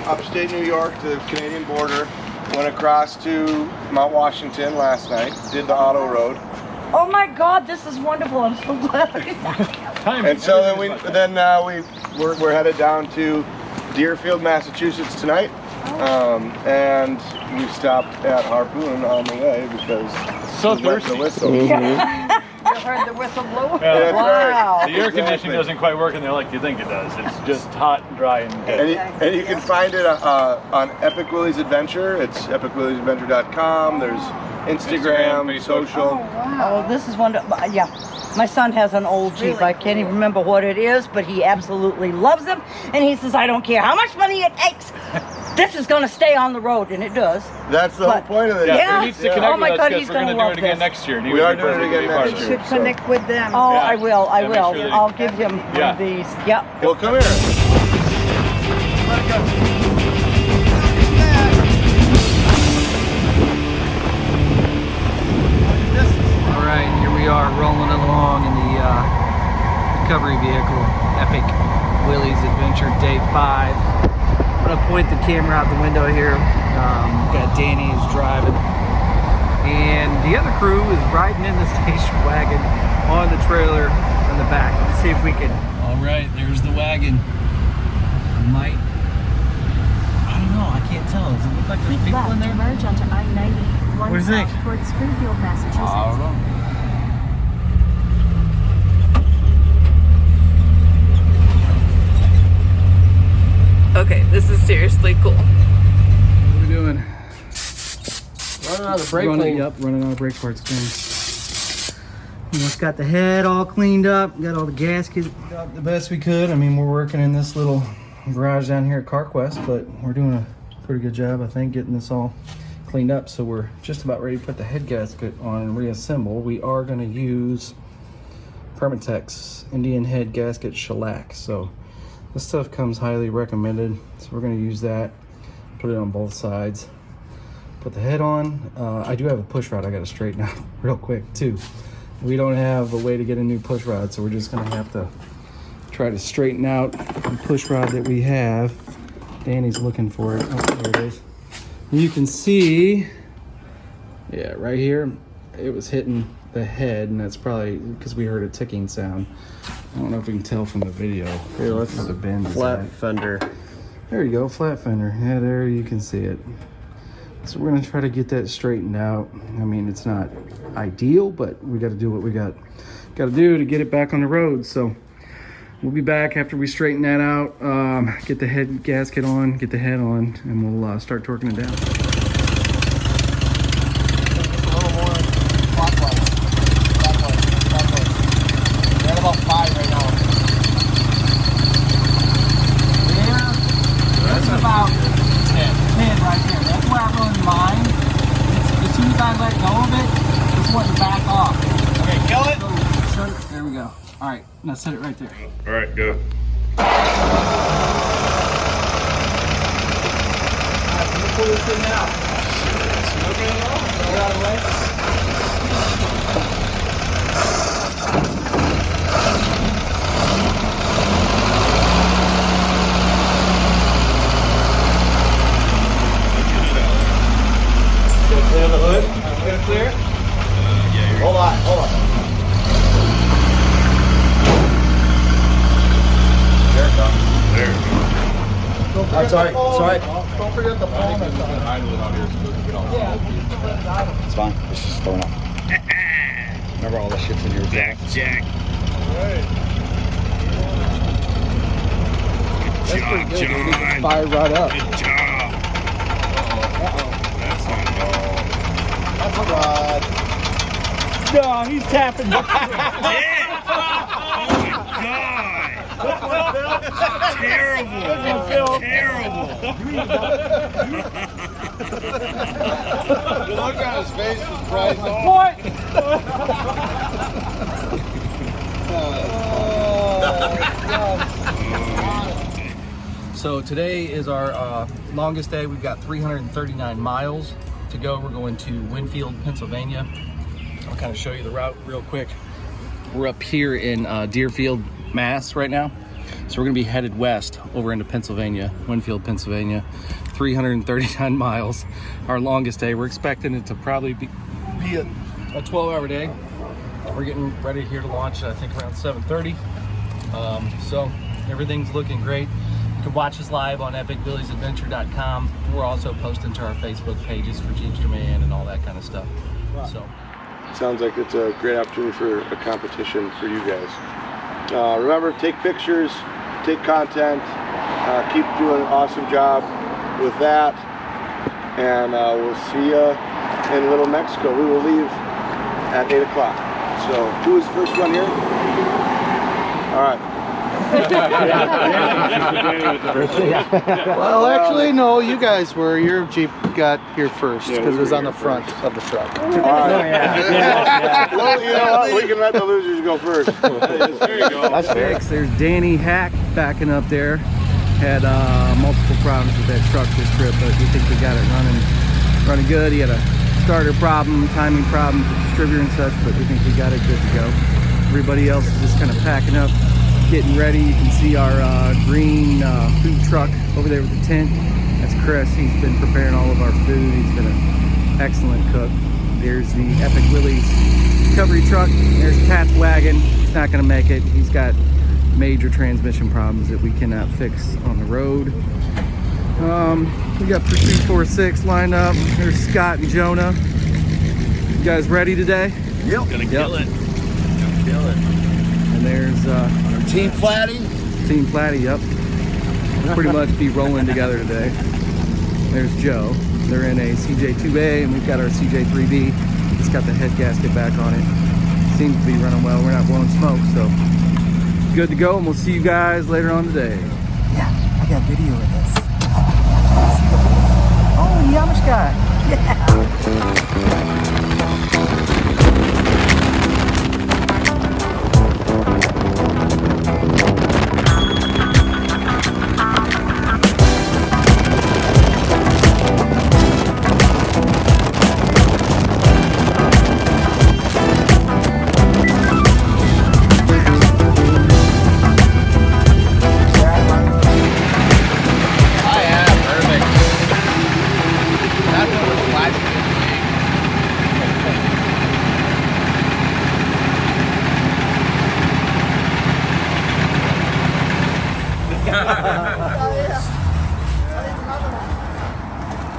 Upstate New York to the Canadian border, went across to Mount Washington last night, did the auto road. Oh my God, this is wonderful! I'm so glad. And so then we're headed down to Deerfield, Massachusetts tonight, and we stopped at Harpoon on the way because so thirsty. The whistle. You heard the whistle blow? Yeah, wow. The air conditioning doesn't quite work in there like you think it does. It's just hot and dry and dead. And you can find it on Epic Willys Adventure. It's epicwillysadventure.com. There's Instagram, social. Oh, wow. Oh, this is wonderful. Yeah. My son has an old Jeep. Really? I can't even remember what it is, but he absolutely loves them. And he says, I don't care how much money it takes. This is going to stay on the road, and it does. That's the whole point of it. Yeah, he needs to connect oh my with God, us he's because we're going to do it again next year. We are doing it again next year. You should connect with them. Oh, yeah. I will. I'll give him one of these. Yep. Well, come here. recovery vehicle, Epic Willys Adventure Day 5. I'm gonna point the camera out the window here. Got Danny who's driving, and the other crew is riding in the station wagon on the trailer in the back. Let's see if we can. All right, there's the wagon. I don't know, I can't tell. Does it look like there's people in there? Merge onto I-90. What do you think? Towards Springfield, Massachusetts. I don't know. Okay, this is seriously cool. What are we doing? Running out of brake clean. Yep, running out of brake parts clean. Almost got the head all cleaned up, got all the gaskets up the best we could. I mean, we're working in this little garage down here at CarQuest, but we're doing a pretty good job, I think, getting this all cleaned up. So we're just about ready to put the head gasket on and reassemble. We are going to use Permatex Indian head gasket shellac. So this stuff comes highly recommended. So we're going to use that, put it on both sides, put the head on. I do have a push rod I got to straighten out real quick too. We don't have a way to get a new push rod, so we're just going to have to try to straighten out the push rod that we have. Danny's looking for it. Oh, there it is. You can see, yeah, right here, it was hitting the head, and that's probably because we heard a ticking sound. I don't know if we can tell from the video. Here, let's the bend flat fender. There you go, flat fender. Yeah, there you can see it. So we're gonna try to get that straightened out. I mean, it's not ideal, but we got to do what we got to do to get it back on the road. So we'll be back after we straighten that out, get the head gasket on, get the head on, and we'll start torquing it down. A little more clockwise. We're at about 5 right now. That's about 10 right there. That's where I run mine. As soon as I let go of it, it's wanting to back off. Okay, kill it. So, there we go. All right, now set it right there. All right, go. Pull this thing out. Smoking it all? Get out of the way. Clear the hood. Get it clear? Yeah. Hold on. There it comes. There it goes. That's all right. It's all right. Don't forget the phone. It's fine. It's just throwing up. Remember all the shit's in your Jack. Good job, John. Fire right up. Good job. That's not ball. That's a rod. No, he's tapping. Oh my God. Terrible. The look on his face was priceless. So today is our longest day. We've got 339 miles to go. We're going to Winfield, Pennsylvania. I'll kind of show you the route real quick. We're up here in Deerfield, Mass right now. So we're gonna be headed west over into Pennsylvania, Winfield, Pennsylvania. 339 miles, our longest day. We're expecting it to probably be a 12-hour day. We're getting ready here to launch, I think, around 7:30. So everything's looking great. You can watch us live on epicwillysadventure.com. We're also posting to our Facebook pages for Jeepster Man and all that kind of stuff. So sounds like it's a great opportunity for a competition for you guys. Remember, take pictures, take content, keep doing an awesome job with that, and we'll see you in Little Mexico. We will leave at 8 o'clock. So who is the first one here? All right. Well, actually, no, you guys were. Your Jeep got here first because it was on the front of the truck. All right. Well, you know what? We can let the losers go first. There you go. That's fixed. There's Danny Hack backing up there. Had multiple problems with that truck this trip, but we think we got it running good. He had a starter problem, timing problem, distributor and such, but we think we got it good to go. Everybody else is just kind of packing up. getting ready. You can see our green food truck over there with the tent. That's Chris. He's been preparing all of our food. He's been an excellent cook. There's the Epic Willys recovery truck. There's Pat's wagon. He's not going to make it. He's got major transmission problems that we cannot fix on the road. We got Pursuit 46 lined up. There's Scott and Jonah. You guys ready today? Yep. Gonna kill it. Gonna kill it. And there's Team Flatty. Team Flatty, yep. We'll pretty much be rolling together today. There's Joe. They're in a CJ2A, and we've got our CJ3B. It's got the head gasket back on it. Seems to be running well. We're not blowing smoke, so good to go, and we'll see you guys later on today. Yeah, I got video of this. Oh, the Amish guy. Yeah.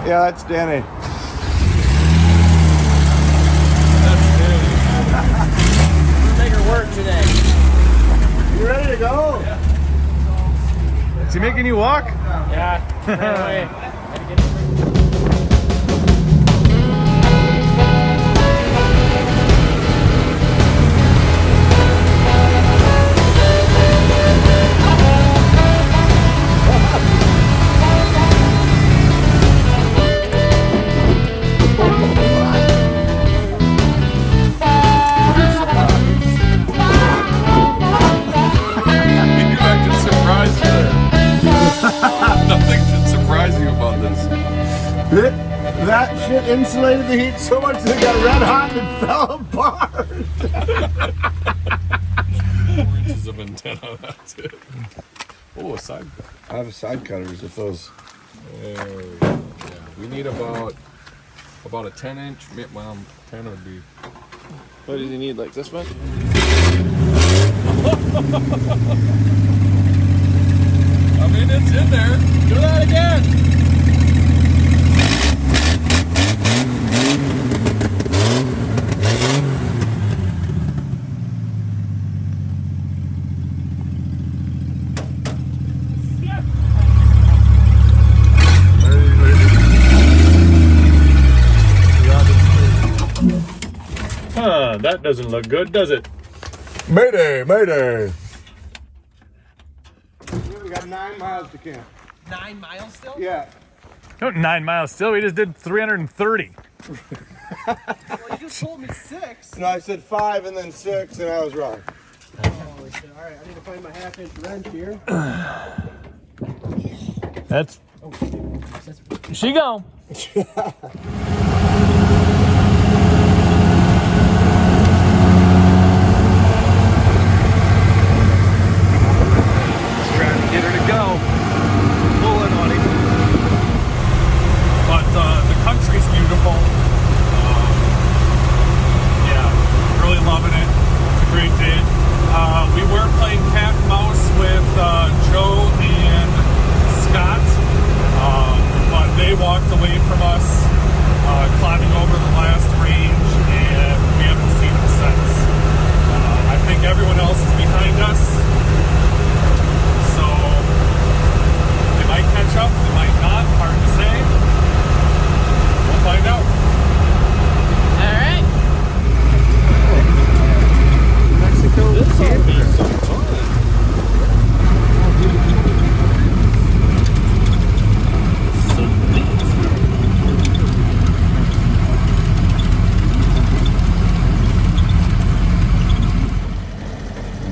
Yeah, that's Danny. Make her work today. You ready to go? Is he making you walk? Yeah. Anyway. Nothing should surprise you about this. That shit insulated the heat so much that it got red hot and fell apart. 4 inches of antenna, that's it. Oh, a side cut. I have side cutters with those. There we go. Yeah, we need about a 10-inch. Well, 10 would be. What does he need, like this much? I mean, it's in there. Do that again. Huh, that doesn't look good, does it? Mayday, mayday. We got 9 miles to camp. 9 miles still? Yeah. No, 9 miles still. We just did 330. Well, you just told me 6. No, I said 5 and then 6, and I was wrong. Oh, shit. All right, I need to find my 1/2-inch wrench here. That's. She go. Trying to get her to go. Pulling on him. But the country's beautiful. Yeah, really loving it. It's a great day. We were playing cat and mouse with Joe and Scott, but they walked away from us, climbing over the last range, and we haven't seen them since. I think everyone else is behind us, so they might catch up, they might not, hard to say. We'll find out. All right. Mexico. This will be some fun.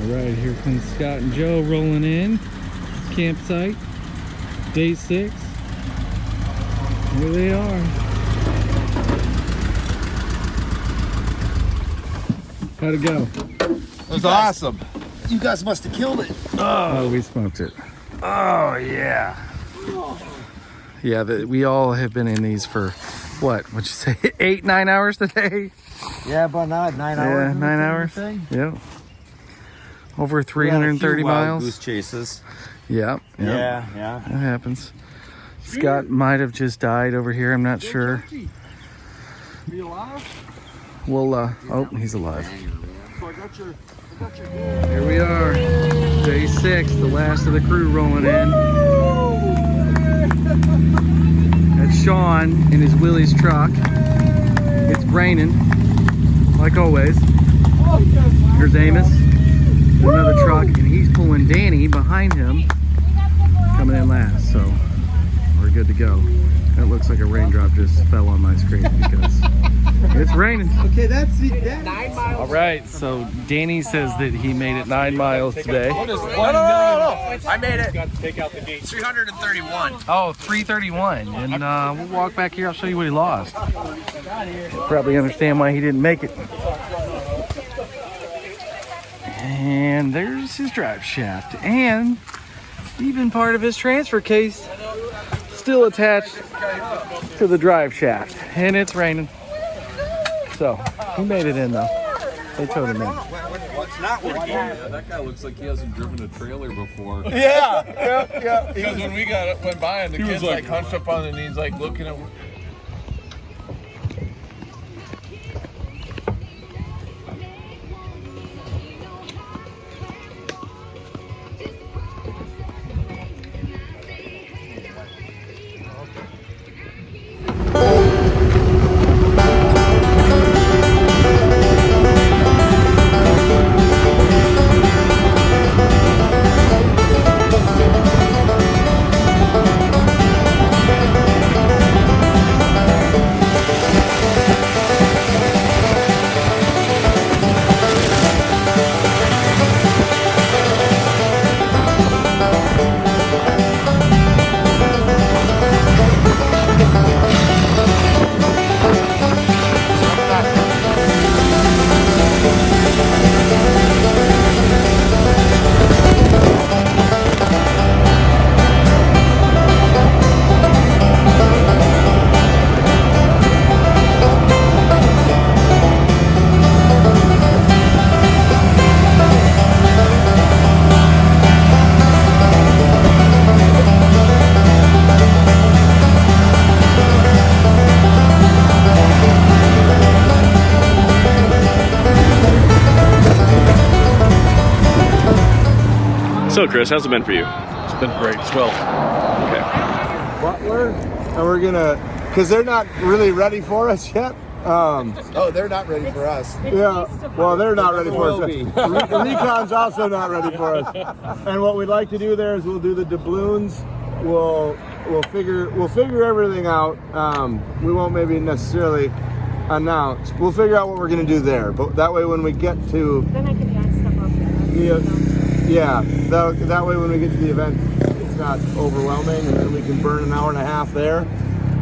All right, here comes Scott and Joe rolling in. Campsite, day 6. Here they are. How'd it go? It was awesome. You guys must have killed it. Oh, we smoked it. Oh, yeah. Yeah, we all have been in these for, what'd you say, 8-9 hours today? Yeah, about 9 hours. Yeah, 9 hours. Yep. Over 330 miles. Goose chases. Yeah. Yeah. That happens. Scott might have just died over here. I'm not sure. Are you alive? Well, oh, he's alive. So I got your Here we are. Day 6, the last of the crew rolling in. That's Sean in his Willys truck. It's raining, like always. Here's Amos in another truck, and he's pulling Danny behind him, coming in last. So we're good to go. That looks like a raindrop just fell on my screen because it's raining. Okay, that's 9 miles. All right, so Danny says that he made it 9 miles today. No. I made it. Got to take out the gate. 331. Oh, 331. And we'll walk back here. I'll show you what he lost. You'll probably understand why he didn't make it. And there's his drive shaft. And even part of his transfer case still attached to the drive shaft. And it's raining. So he made it in though. They towed him in. What's not working? Yeah, that guy looks like he hasn't driven a trailer before. Yeah. Because when we went by and the kid's like hunched up on the knees, like looking at. So, Chris, how's it been for you? It's been great. Swell. Okay. Butler, and we're gonna, because they're not really ready for us yet. Oh, they're not ready for us. Yeah, well, they're not ready for us. Recon's also not ready for us. And what we'd like to do there is we'll do the doubloons. We'll figure everything out. We won't maybe necessarily announce. We'll figure out what we're gonna do there. But that way, when we get to Then I can add stuff up there. yeah, that way when we get to the event, it's not overwhelming, and then we can burn an hour and a half there.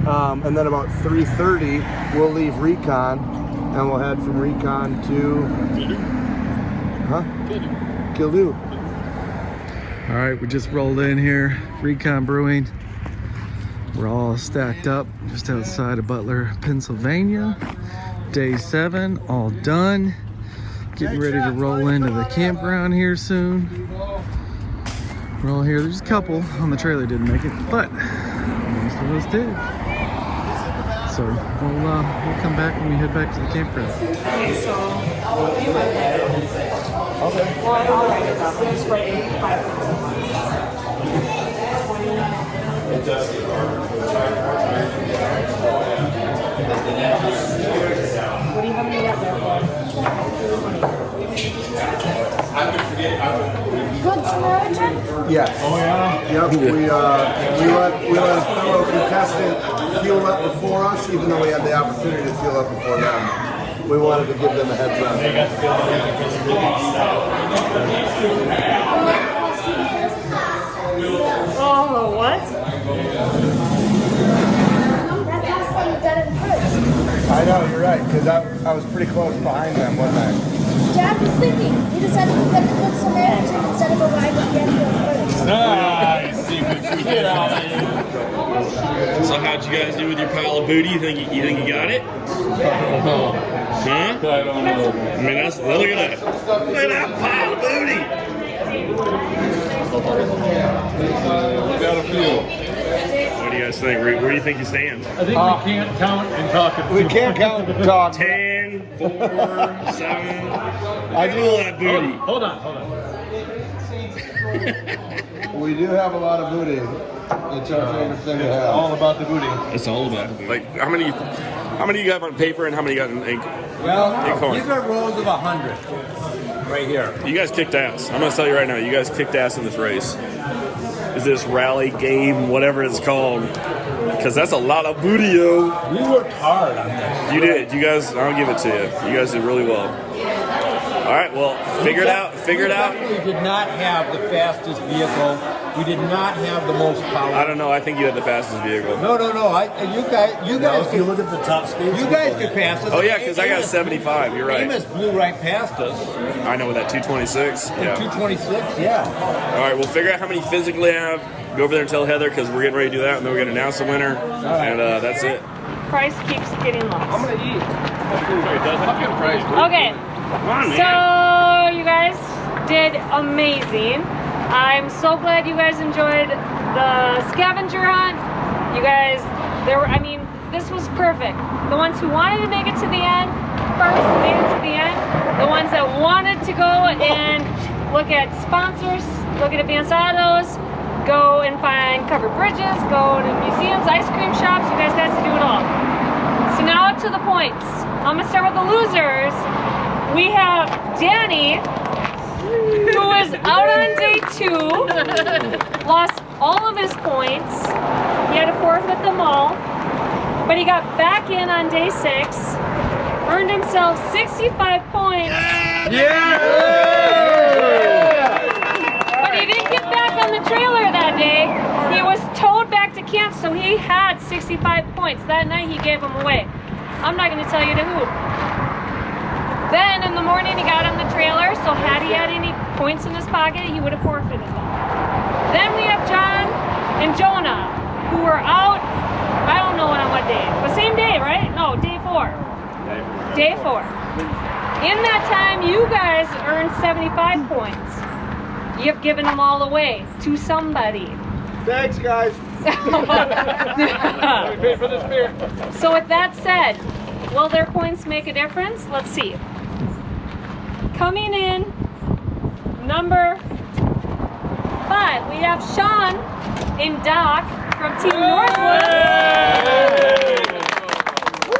And then about 3:30, we'll leave Recon, and we'll head from Recon to Kildoo. All right, we just rolled in here, Recon Brewing. We're all stacked up just outside of Butler, Pennsylvania. Day 7, all done. Getting ready to roll into the campground here soon. We're all here. There's a couple on the trailer didn't make it, but most of us did. So we'll come back when we head back to the campground. What do you have me up there for? Good Samaritan? Yes. Oh yeah. Yep. We let a fellow contestant fuel up before us, even though we had the opportunity to fuel up before them. We wanted to give them a heads up. They got to feel Oh, what? I know, you're right, because I was pretty close behind them, wasn't I? Dad was thinking. We decided to get the Good Samaritan instead of a ride with the ambulance. Nice. Get out of here. So how'd you guys do with your pile of booty? You think you got it? Huh? I don't know. I mean, that's, look at that. Look at that pile of booty. We got a few. What do you guys think? Where do you think you stand? I think we can't count and talk. We can't count and talk. 10, 4, 7. I do a lot of booty. Hold on. We do have a lot of booty. It's our favorite thing to have. All about the booty. It's all about it. Like, how many you got on paper and how many you got in ink? Well, coin? these are rolls of 100 right here. You guys kicked ass. I'm gonna tell you right now, you guys kicked ass in this race. Is this rally game, whatever it's called? Because that's a lot of booty, yo. We worked hard on this. You did. You guys, I'll give it to you. You guys did really well. All right, well, figure it out. We definitely did not have the fastest vehicle. We did not have the most power. I don't know. I think you had the fastest vehicle. No. You guys. If you look at the top speed, you guys could pass us. Oh yeah, because I got 75. You're right. Amos blew right past us. I know with that 226. Yeah. 226. Yeah. All right, we'll figure out how many physically have. Go over there and tell Heather because we're getting ready to do that, and then we're gonna announce the winner, and that's it. Price keeps getting lost. I'm gonna eat. Okay. Come on, man. So you guys did amazing. I'm so glad you guys enjoyed the scavenger hunt. You guys, this was perfect. The ones who wanted to make it to the end first made it to the end. The ones that wanted to go and look at sponsors, look at advanced autos, go and find covered bridges, go to museums, ice cream shops. You guys got to do it all. So now to the points. I'm gonna start with the losers. We have Danny, who was out on day 2, lost all of his points. He had to forfeit them all, but he got back in on day 6, earned himself 65 points. Yeah! But he didn't get back on the trailer that day. He was towed back to camp, so he had 65 points. That night he gave them away. I'm not going to tell you to who. Then in the morning he got on the trailer, so had he had any points in his pocket, he would have forfeited them. Then we have John and Jonah, who were out, I don't know on what day, but same day, right? No, day 4. Day 4. In that time, you guys earned 75 points. You've given them all away to somebody. Thanks, guys. For this beer. So with that said, will their points make a difference? Let's see. Coming in, number 5, we have Sean and Doc from Team Northwood.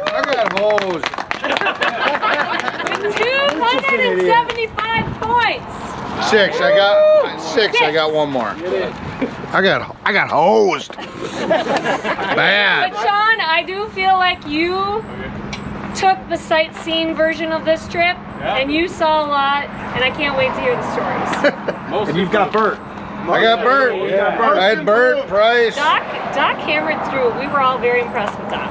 I got hosed. With 275 points. 6. I got one more. I got hosed. Bad. But Sean, I do feel like you took the sightseeing version of this trip, and you saw a lot, and I can't wait to hear the stories. And you've got Bert. I got Bert. I had Bert, Price. Doc hammered through. We were all very impressed with Doc.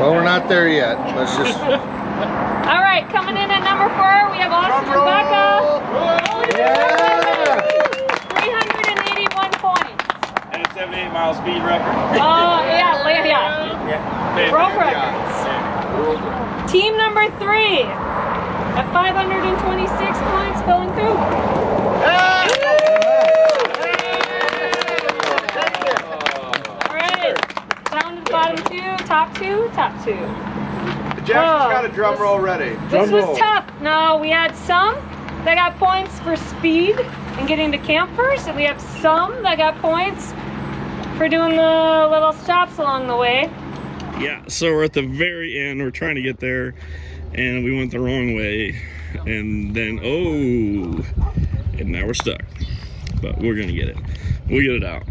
Well, we're not there yet. Let's just. All right, coming in at number 4, we have Austin and Becca. 381 points. And a 78-mile speed record. Oh, yeah. Road records. Team number 3 at 526 points, filling through. All right, down to the bottom 2, top 2. Jackson's got a drum roll ready. This was tough. No, we had some that got points for speed and getting to camp first, and we have some that got points for doing the little stops along the way. Yeah, so we're at the very end. We're trying to get there, and we went the wrong way. And then, and now we're stuck. But we're gonna get it. We'll get it out.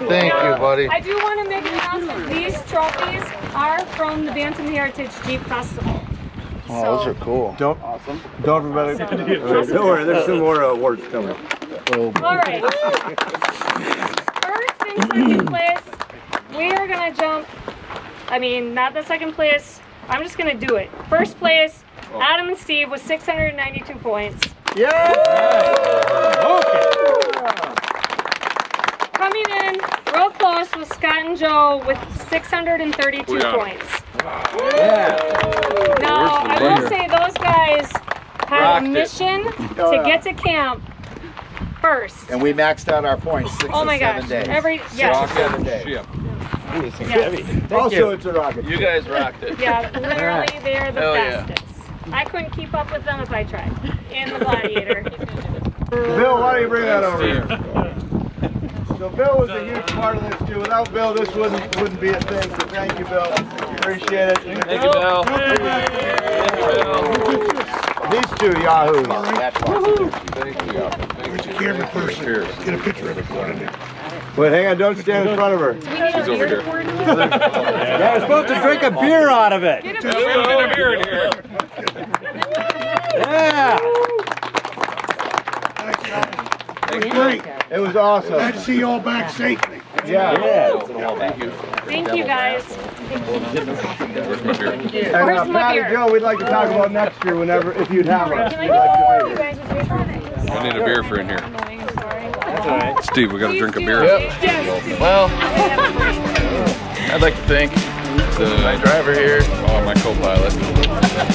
Thank you, buddy. I do want to make an announcement. These trophies are from the Bantam Heritage Jeep Festival. Oh, those are cool. Don't forget. Don't worry, there's some more awards coming. All right. First and second place, we are going to jump. I mean, not the second place. I'm just going to do it. First place, Adam and Steve with 692 points. Yeah! Coming in real close was Scott and Joe with 632 points. Yeah. Now, I will say those guys had a mission to get to camp first. And we maxed out our points 6 Oh my or 7 gosh. days. Yes. 7 days. Yes. Also, it's a rocket. You guys rocked it. Yeah, literally, they're the Hell yeah. bestest. I couldn't keep up with them if I tried. And the Gladiator. Bill, why don't you bring that over here? So Bill was a huge part of this too. Without Bill, this wouldn't be a thing. So thank you, Bill. Appreciate it. Thank you, Bill. These two yahoos. Thank you. Camera person. Get a picture of it. Wait, hang on. Don't stand in front of her. She's over here. Yeah, we're supposed to drink a beer out of it. Get a beer in here. Yeah. It was great. It was awesome. Glad to see you all back safely. Yeah. Thank you, guys. Where's my beer? And Where's my Patty beer? Joe, we'd like to talk about next year whenever, if you'd have us. We'd like to be here. I need a beer for in here. That's all right. Steve, we got to drink a beer. Well, I'd like to thank my driver here my co-pilot.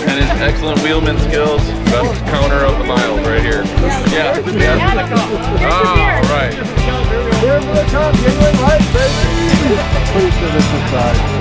and his excellent wheelman skills. Best counter of the miles right here. Yeah. All right. Here for the cup, genuine life, baby. Please to this side.